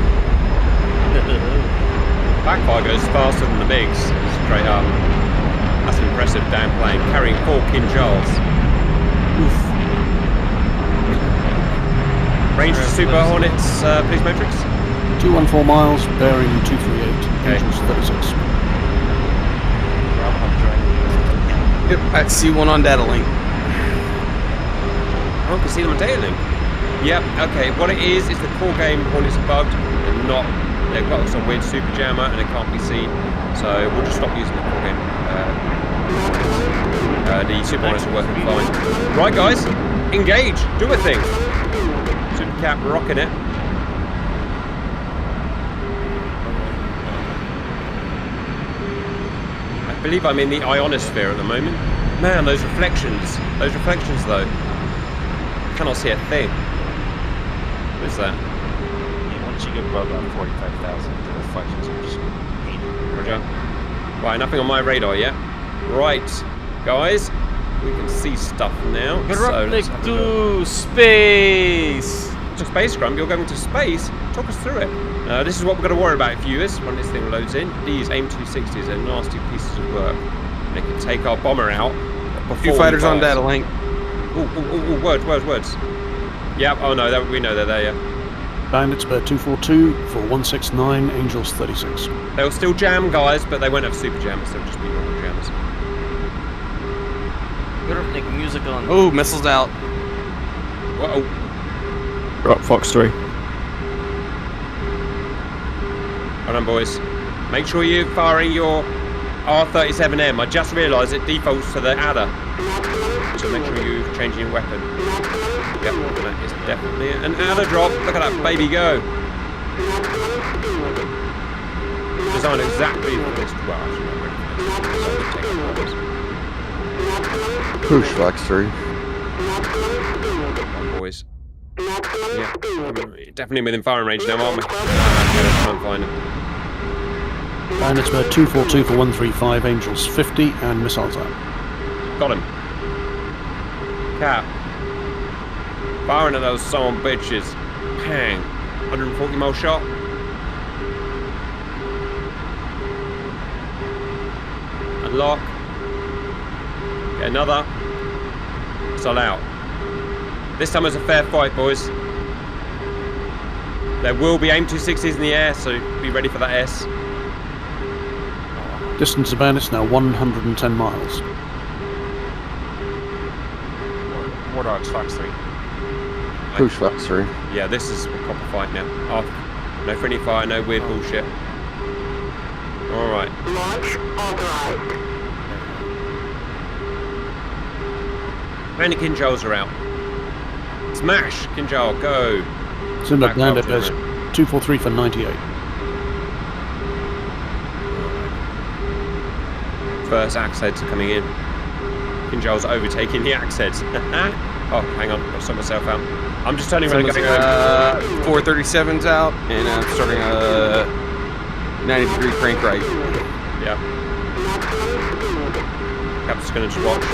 Backfire goes faster than the MiGs. Straight up. That's impressive down plane. Carrying 4 Kinjals. Oof. Range to Super Hornets, please, Matrix. 214 miles, bearing 238. Okay. Engines 36. Yep, I see one on data link. Oh, I can see them on data link. Yep, okay. What it is the core game Hornets are bugged and not. They've got some weird super jammer and it can't be seen. So we'll just stop using the core game. The super Hornets are working fine. Right, guys, engage. Do a thing. Supercat rocking it. I believe I'm in the ionosphere at the moment. Man, those reflections though. I cannot see a thing. What is that? Yeah, once you get above about 45,000, the reflections are just painted. Roger. Right, nothing on my radar yet. Right, guys, we can see stuff now. Garupnik to space! To space, Scrum? You're going to space? Talk us through it. This is what we're going to worry about, viewers, when this thing loads in. These AIM-260s are nasty pieces of work. They can take our bomber out before Few fighters on data link. Ooh, words. Yep, oh no, we know they're there, yeah. Bandits bear 242 for 169, Angels 36. They'll still jam, guys, but they won't have super jammers, they'll just be normal jammers. Garupnik music on. Oh, missiles out. Uh-oh. Drop Fox 3. Hold on, boys. Make sure you're firing your R37M. I just realised it defaults to the adder. So make sure you're changing your weapon. Yep, that is definitely an adder drop. Look at that baby go. Designed exactly for this. Well, actually not really for this. Push Fox 3. Come on, boys. Yeah, definitely within firing range now, aren't we? Try and find it. Bandits bear 242 for 135, Angels 50, and missiles out. Got him. Cap. Firing at those son of bitches. Pang. 140 mil shot. Unlock. Get another. Missile out. This time it's a fair fight, boys. There will be AIM-260s in the air, so be ready for that S. Distance of bandits now 110 miles. War Dogs, Fox 3. Push Fox 3. Yeah, this is a proper fight now. Off. No friendly fire, no weird bullshit. Alright. Launch authorized. Many Kinjals are out. Smash! Kinjal, go! Simba Bandit bears 243 for 98. First axe heads are coming in. Kinjal's overtaking the axe heads. Oh, hang on, I'll sort myself out. I'm just turning around and going. 437's out, and I'm starting a 90-degree crank right. Yeah. Cap's gonna just watch.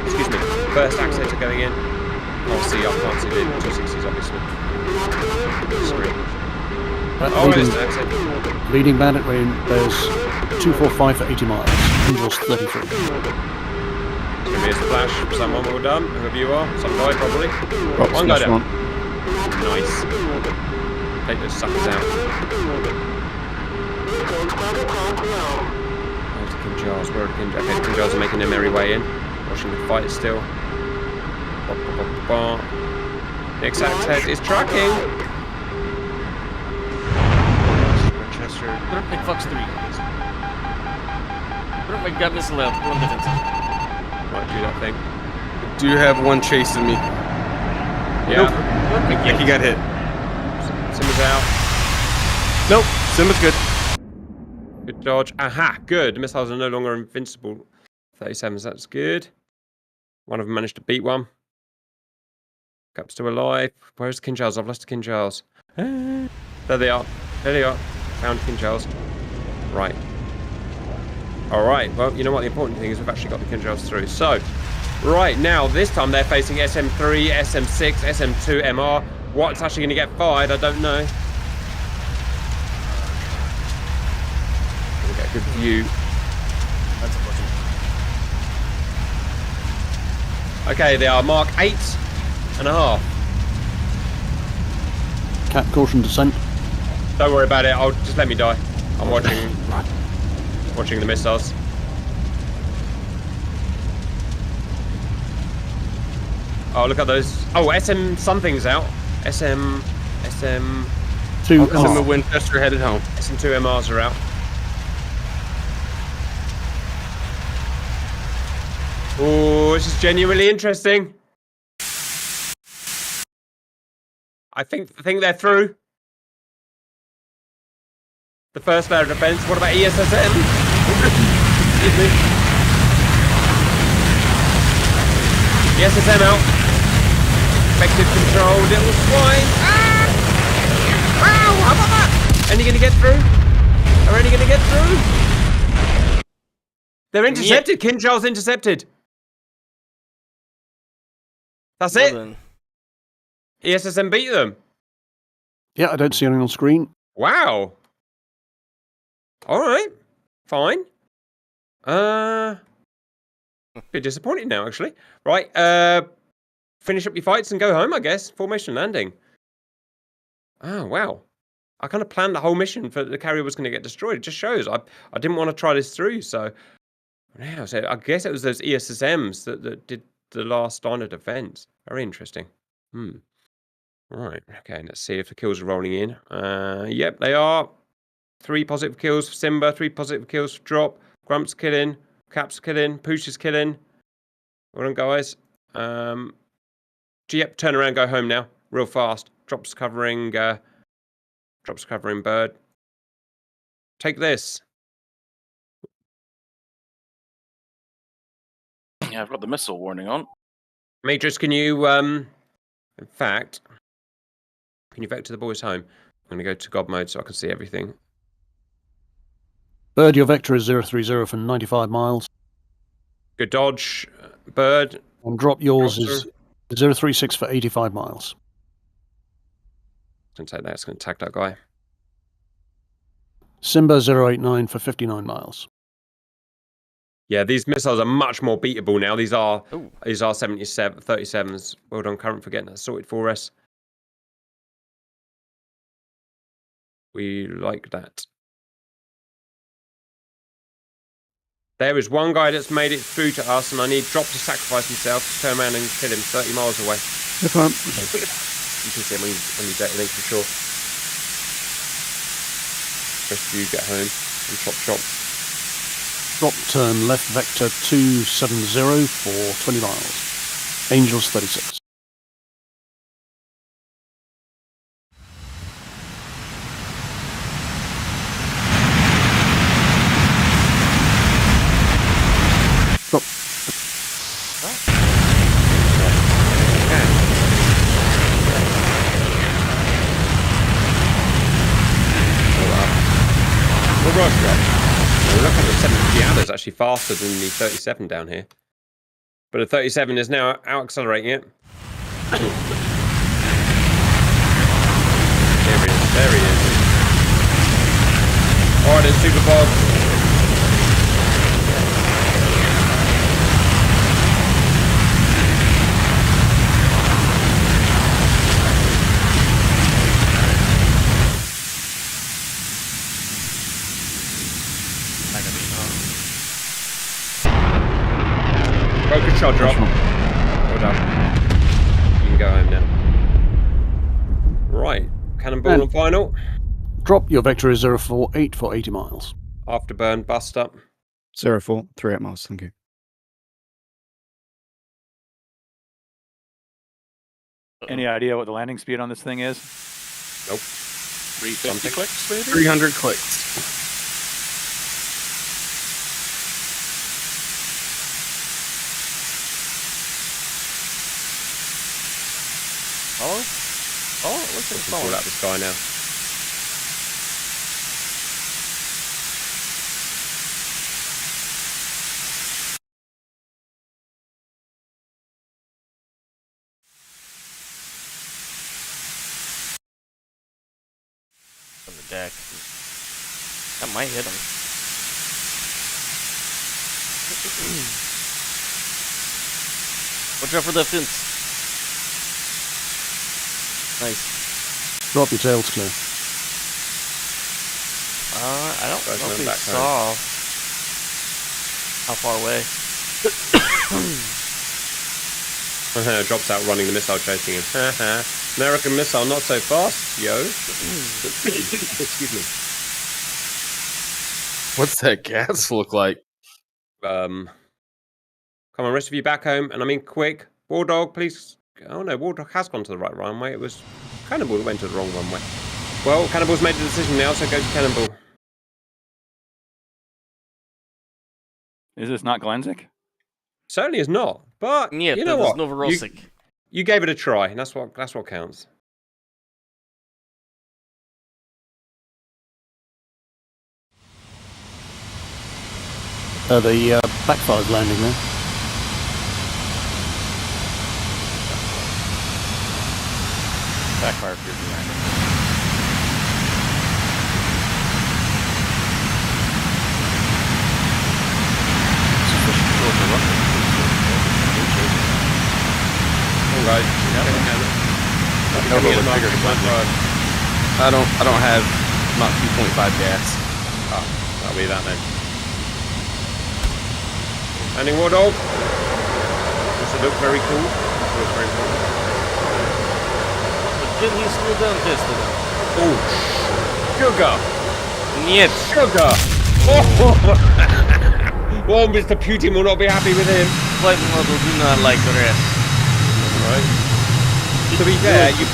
Excuse me. First axe heads are going in. Oh, see, I can't see the 260s, obviously. Sorry. Leading bandit range, there's 245 for 80 miles. Angels 33. It's going to be a splash for someone well done, whoever you are. Some guy, probably. Right, one guy down. one. Nice. Take those suckers out. Where's the Kinjals? Where are the Kinjals? Okay, the Kinjals are making their merry way in. Watching the fight still. The exact head is tracking. Winchester. Put up McFox 3. Put up McGut missile left. Go on defensive. Might do that thing. Do have one chasing me. Yeah. I think he got hit. Simba's out. Nope. Simba's good. Good dodge. Aha, good. The missiles are no longer invincible. 37s, that's good. One of them managed to beat one. Cap's still alive. Where's the Kinjals? I've lost the Kinjals. There they are. There they are. Found Kinjals. Right. Alright, well, you know what? The important thing is we've actually got the Kinjals through. So, right now, this time they're facing SM3, SM6, SM2, MR. What's actually going to get fired, I don't know. We'll get a good view. That's unfortunate. Okay, they are Mark 8.5. Cat caution descent. Don't worry about it. I'll just let me die. I'm watching the missiles. Oh, look at those. Oh, SM something's out. SM 2 SM Winchester headed home. SM2 MRs are out. Oh, this is genuinely interesting. I think they're through. The first layer of defense. What about ESSM? Excuse me. ESSM out. Effective control, little swine. Ah! Wow, how about that? Any gonna get through? Are any gonna get through? They're intercepted. Yeah. Kinjal's intercepted. That's it. Then. ESSM beat them. Yeah, I don't see anything on screen. Wow. All right. Fine. Bit disappointed now, actually. Right. Finish up your fights and go home, I guess. Formation landing. Oh, wow. I kind of planned the whole mission for the carrier was going to get destroyed. It just shows I didn't want to try this through. So, yeah, so I guess it was those ESSMs that did the last line of defense. Very interesting. Right. Okay, let's see if the kills are rolling in. Yep, they are. 3 positive kills for Simba, 3 positive kills for Drop. Grump's killing, Cap's killing, Pooch is killing. Well done, guys. Yep, turn around, go home now, real fast. Drop's covering Bird. Take this. Yeah, I've got the missile warning on. Matrix, can you, in fact, can you vector the boys home? I'm going to go to God mode so I can see everything. Bird, your vector is 030 for 95 miles. Good dodge, Bird. And Drop, yours is 036 for 85 miles. It's going to take that. It's going to tag that guy. Simba 089 for 59 miles. Yeah, these missiles are much more beatable now. These are 37s. Well done, Current, for getting that sorted for us. We like that. There is one guy that's made it through to us, and I need Drop to sacrifice himself to turn around and kill him 30 miles away. If I'm... You can see him on your data link for sure. Rest of you get home and chop. Drop, turn left vector 270 for 20 miles. Angels 36. Drop. Look at the 70 hours actually faster than the 37 down here. But the 37 is now out accelerating it. There he is. Alright, it's Super Bob. Broken shot drop. Well done. You can go home now. Right. Cannonball and final. Drop, your vector is 048 for 80 miles. Afterburn, bust up. 04, 38 miles, thank you. Any idea what the landing speed on this thing is? Nope. 350 clicks, maybe? 300 clicks. Oh, it looks like it's falling out the sky now. On the deck. That might hit him. Watch out for the fence. Nice. Drop, your tail's clear. I don't know if we saw how far away. Drops out running the missile chasing him. American missile not so fast, yo. Excuse me. What's that gas look like? Come on, rest of you back home, and I mean quick. War Dog, please. Oh no, War Dog has gone to the right runway. It was Cannonball that went to the wrong runway. Well, Cannonball's made the decision now, so go to Cannonball. Is this not Glenzik? Certainly is not, but Yeah, you know what? Novorosik. You gave it a try, and that's what counts. The backfire's landing there. Backfire appears to be landing. Right. I don't have Mach 2.5 gas. Oh, that'll be that then. Landing War Dog. Does it look very cool? It looks very cool. But can he slow down fast enough? Oh, sugar! Нет. Sugar! Oh, Mr. Putin will not be happy with him. Flight model do not like rest. Right. To be fair, you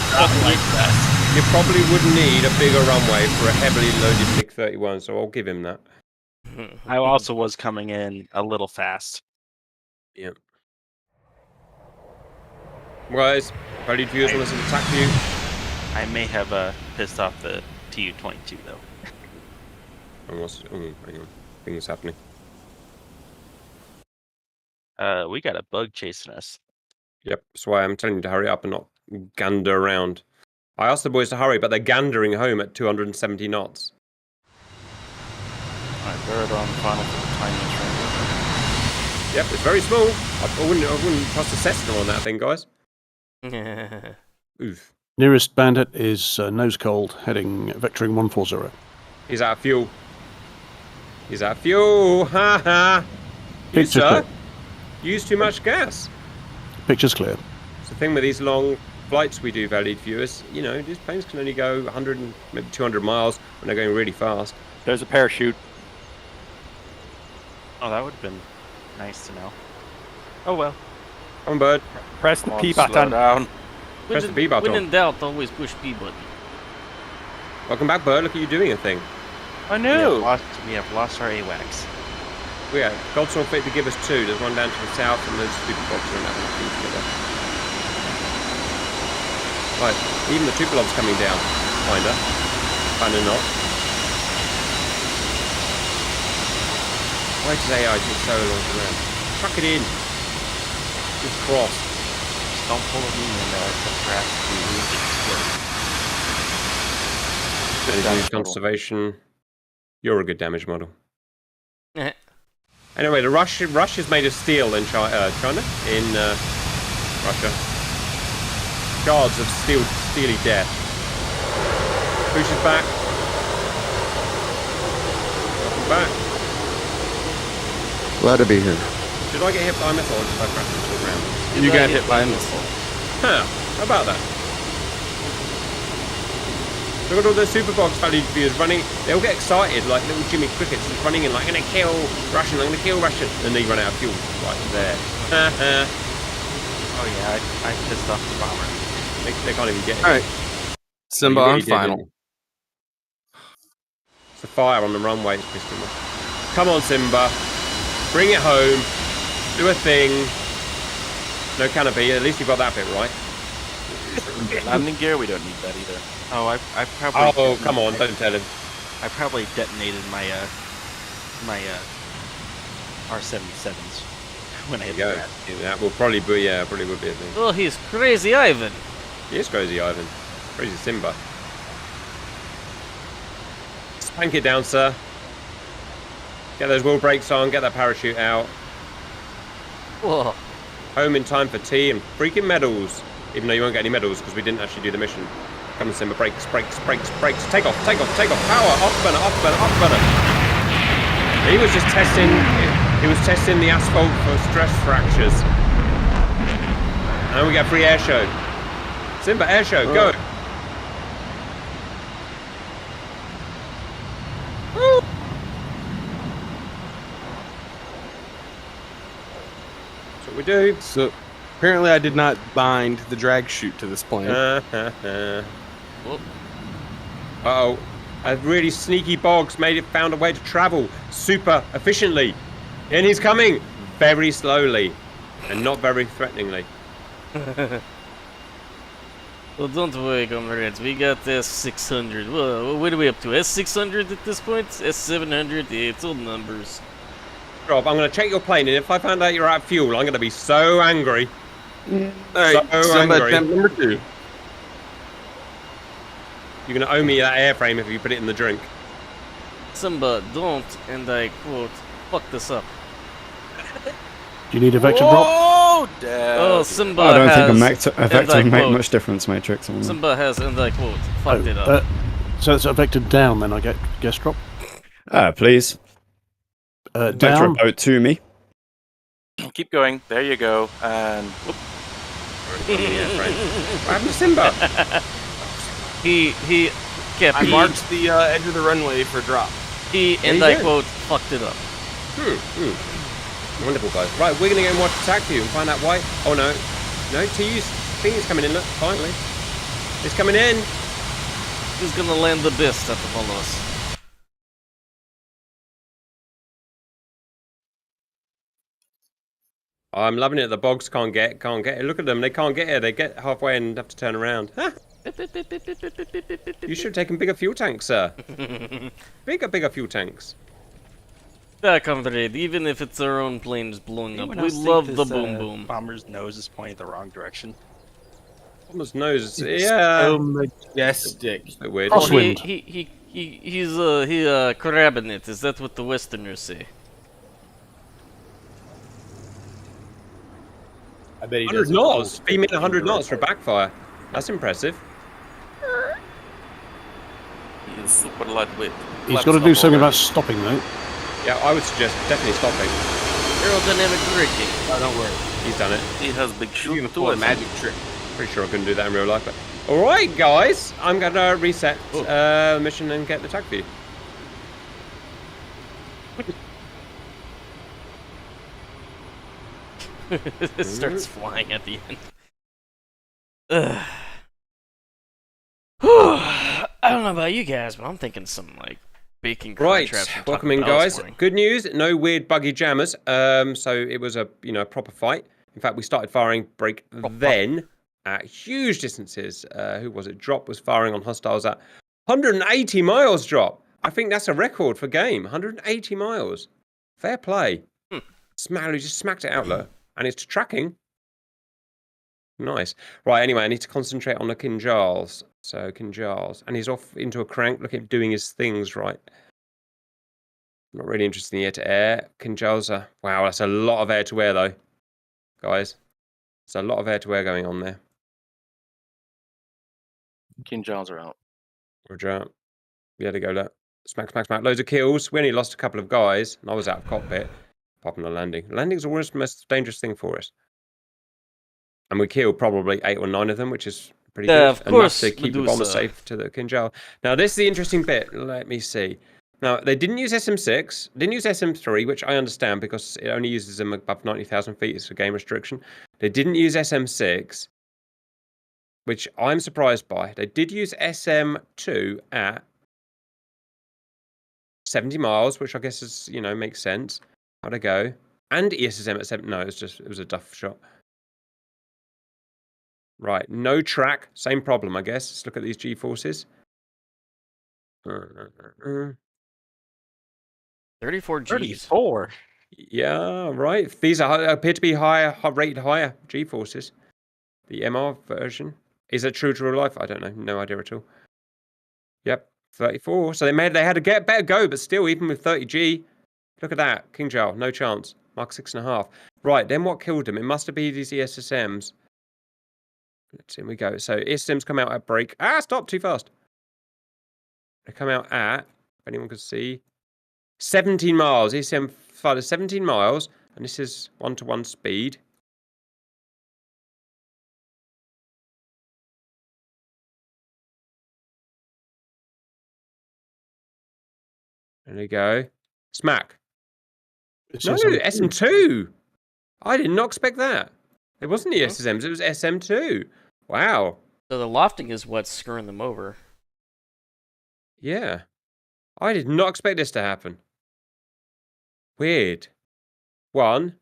probably would need a bigger runway for a heavily loaded MiG-31, so I'll give him that. I also was coming in a little fast. Yep. Guys, ready to use on this attack view? I may have pissed off the Tu-22 though. Hang on. Things happening. We got a bug chasing us. Yep, that's why I'm telling you to hurry up and not gander around. I asked the boys to hurry, but they're gandering home at 270 knots. Alright, third on final for the tiniest ring. Yep, it's very small. I wouldn't trust a Cessna on that thing, guys. Oof. Nearest bandit is nose cold, heading vectoring 140. He's out of fuel. He's out of fuel. Ha ha. You, Picture sir, clear. use too much gas. Picture's clear. It's the thing with these long flights we do, valued viewers. You know, these planes can only go 100 and maybe 200 miles when they're going really fast. There's a parachute. Oh, that would have been nice to know. Oh well. Come on, bird. Press the P Slow button. down. Press the B button. When in doubt, always push P button. Welcome back, bird. Look at you doing a thing. I know. We have lost our AWACS. Well, yeah, Goldson will fit to give us two. There's one down to the south and there's Tupolovs and that one together. Right, even the Tupolovs coming down. Kinda not. Why does AI take so long to land? Chuck it in. Just cross. Don't pull a me and perhaps the wounded Energy conservation. You're a good damage model. Eh. Anyway, the rush is made of steel in China, in Russia. Guards of steely death. Pushes back. Welcome back. Glad to be here. Did I get hit by a missile or did I crash into the ground? You got hit by a missile. Huh. How about that? Look at all those super box value viewers running. They all get excited like little Jimmy Crickets, just running in like, I'm gonna kill Russian, I'm gonna kill Russian. And then you run out of fuel right there. Oh yeah, I pissed off the bomber. They can't even get it. Alright. Simba You on really did, final. didn't you? It's a fire on the runway, it's pissed him off. Come on, Simba. Bring it home. Do a thing. No canopy, at least you got that bit right. Landing gear, we don't need that either. Oh, I probably. Oh, come on, don't tell him. I probably detonated my R-77s when I hit the Go. ground. That will probably be, probably would be a thing. Oh, he's crazy, Ivan. He is crazy, Ivan. Crazy Simba. Spank it down, sir. Get those wheel brakes on, get that parachute out. Whoa. Home in time for tea and freaking medals. Even though you won't get any medals because we didn't actually do the mission. Come on, Simba. Brakes, brakes, brakes, brakes. Take off, take off, take off. Power, afterburner, afterburner, afterburner. He was just testing. He was testing the asphalt for stress fractures. And we get free air show. Simba, air show, go. Woo. That's what we do. So apparently I did not bind the drag chute to this plane. Uh-oh. A really sneaky Boggs found a way to travel super efficiently. And he's coming very slowly and not very threateningly. Well, don't worry, comrades. We got S600. Well, what are we up to? S600 at this point? S700? Yeah, it's all numbers. Rob, I'm going to check your plane, and if I find out you're out of fuel, I'm going to be so angry. Alright, So Simba angry. attempt number 2. You're going to owe me that airframe if you put it in the drink. Simba, don't, and I quote, fuck this up. Do you need a vector drop? Oh, Dad. Oh, Simba I don't has, think a and vector I would make quote, much difference, Matrix. On them. Simba has, and I quote, fucked it up. So it's a vector down, then I get guest drop. Please. Vector Down. about to me. Keep going. There you go. And whoop. What happened to Simba? He kept. I marked the edge of the runway for drop. He, and you I did. quote, fucked it up. Wonderful, guys. Right, we're going to go and watch attack view and find out why. Oh, no. No, TU's thing is coming in, look, finally. It's coming in. He's gonna land the best out of all of us. I'm loving it. The Boggs can't get it. Look at them. They can't get it. They get halfway and have to turn around. Huh? You should have taken bigger fuel tanks, sir. Bigger fuel tanks. Comrade, even if it's our own planes blowing up, Anyone we else think love the this, boom boom. Bomber's nose is pointing the wrong direction. Almost nose. It's Yeah. so majestic. It's a bit weird. Crosswind. He's crabbing it. Is that what the Westerners say? I bet he 100 does. knots. Beaming 100 knots for a backfire. That's impressive. He is super lightweight. He's got to do something about stopping, though. Yeah, I would suggest definitely stopping. Aerodynamic braking. Oh, don't worry. He's done it. He has big He's shoes gonna too. pull I a think. magic trick. Pretty sure I couldn't do that in real life. But all right, guys, I'm gonna reset mission and get the attack view. It starts flying at the end. Ugh. I don't know about you guys, but I'm thinking some like baking Right, traps. from welcome Taco in, Bell this guys. morning. Good news, no weird buggy jammers. So it was a proper fight. In fact, we started firing break then at huge distances. Who was it? Drop was firing on hostiles at 180 miles. Drop. I think that's a record for game. 180 miles. Fair play. Smiley just smacked it out, look, and it's tracking. Nice. Right, anyway, I need to concentrate on the Kinjals. So, Kinjals. And he's off into a crank, looking at doing his things right. Not really interested in air-to-air. Kinjals are... Wow, that's a lot of air-to-air, though. Guys. There's a lot of air-to-air going on there. Kinjals are out. Roger out. We had to go that. Smack, smack, smack. Loads of kills. We only lost a couple of guys, and I was out of cockpit. Apart from the landing. Landing's always the most dangerous thing for us. And we killed probably 8 or 9 of them, which is pretty good. Of course, Enough to keep the bomber safe to the Kinjal. Now, this is the interesting bit. Let me see. Now, they didn't use SM6, didn't use SM3, which I understand because it only uses them above 90,000 feet. It's a game restriction. They didn't use SM6, which I'm surprised by. They did use SM2 at 70 miles, which I guess is, makes sense. How'd I go? And ESSM at 7. No, it was a duff shot. Right, no track. Same problem, I guess. Let's look at these G-forces. 34 Gs. 34. Yeah, right. These appear to be rated higher G-forces. The MR version. Is it true to real life? I don't know. No idea at all. Yep, 34. So they had to get better go, but still, even with 30 G, look at that. Kinjal, no chance. Mark 6.5. Right, then what killed them? It must have been these ESSMs. Let's see, here we go. So ESSMs come out at break. Stop, too fast. They come out at, if anyone can see, 17 miles. ESM fired at 17 miles, and this is 1-to-1 speed. There you go. Smack. No, SM2. I did not expect that. It wasn't the ESSMs, it was SM2. Wow. So the lofting is what's screwing them over. Yeah. I did not expect this to happen. Weird. 1.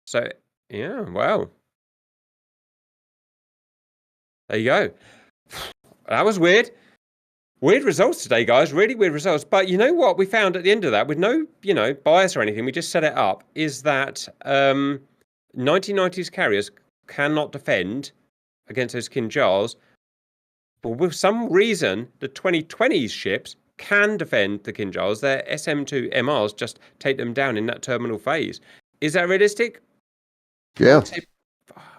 So, yeah, wow. There you go. That was weird. Weird results today, guys. Really weird results. But you know what we found at the end of that, with no, bias or anything, we just set it up, is that 1990s carriers cannot defend against those Kinjals. But with some reason, the 2020s ships can defend the Kinjals. Their SM2 MRs just take them down in that terminal phase. Is that realistic? Yeah.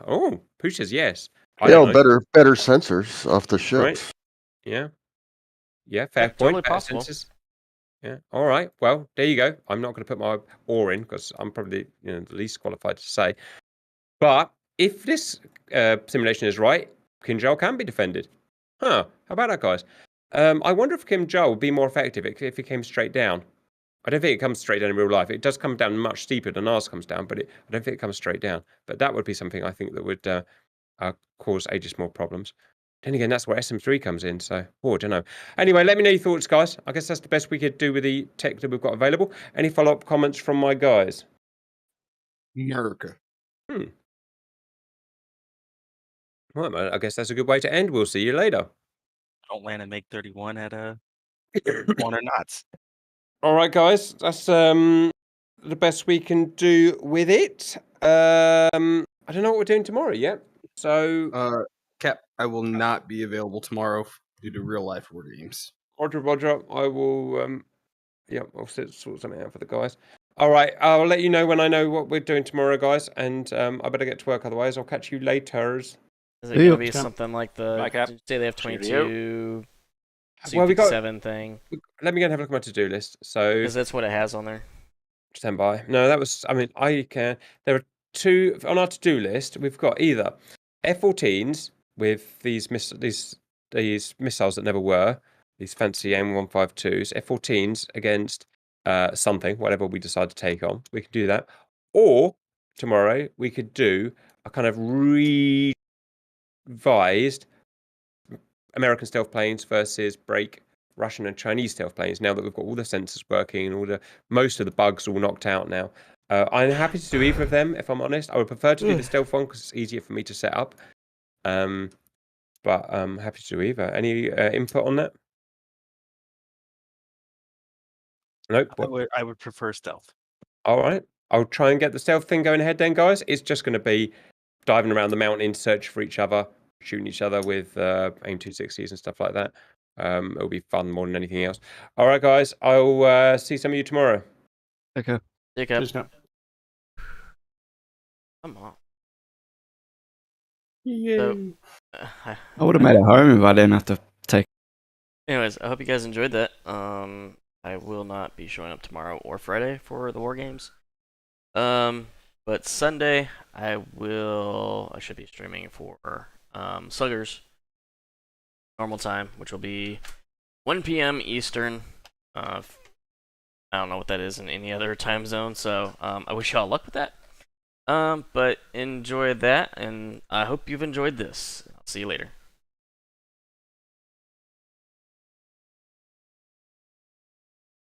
Oh, Pooh says yes. Better sensors off the ships. Right. Yeah. Yeah, fair point. Totally possible. Sensors. Yeah. All right. Well, there you go. I'm not going to put my oar in because I'm probably the least qualified to say. But if this simulation is right, Kinjal can be defended. Huh. How about that, guys? I wonder if Kinjal would be more effective if it came straight down. I don't think it comes straight down in real life. It does come down much steeper than ours comes down, but I don't think it comes straight down. But that would be something I think that would cause Aegis more problems. Then again, that's where SM3 comes in, so, I don't know. Anyway, let me know your thoughts, guys. I guess that's the best we could do with the tech that we've got available. Any follow-up comments from my guys? America. Right, man, I guess that's a good way to end. We'll see you later. Don't land a MiG-31 at 100 knots. All right, guys. That's the best we can do with it. I don't know what we're doing tomorrow yet. So... Cap, I will not be available tomorrow due to real life Wargames. Roger. I will, I'll sort something out for the guys. All right, I'll let you know when I know what we're doing tomorrow, guys, and I better get to work, otherwise I'll catch you later. Is it going to be something like say they have 22, well, we got 7 thing? Let me go and have a look at my to-do list. So, because that's what it has on there. Stand by. No, that was, there are 2, on our to-do list, we've got either F-14s, with these missiles that never were, these fancy M152s, F-14s against something, whatever we decide to take on. We could do that. Or tomorrow we could do a kind of revised American stealth planes versus Russian and Chinese stealth planes. Now that we've got all the sensors working and most of the bugs all knocked out now. I'm happy to do either of them, if I'm honest. I would prefer to do the stealth one because it's easier for me to set up. But I'm happy to do either. Any input on that? Nope. I would prefer stealth. All right. I'll try and get the stealth thing going ahead then, guys. It's just going to be diving around the mountain, search for each other, shooting each other with AIM 260s and stuff like that. It'll be fun more than anything else. All right, guys. I'll see some of you tomorrow. Okay. Take care. Cheers, Cap. Come on. Yay. So, I would have made it home if I didn't have to take. anyways, I hope you guys enjoyed that. I will not be showing up tomorrow or Friday for the War Games. But Sunday I should be streaming for Sluggers normal time, which will be 1 p.m. Eastern. I don't know what that is in any other time zone, so I wish y'all luck with that. But enjoy that, and I hope you've enjoyed this. I'll see you later.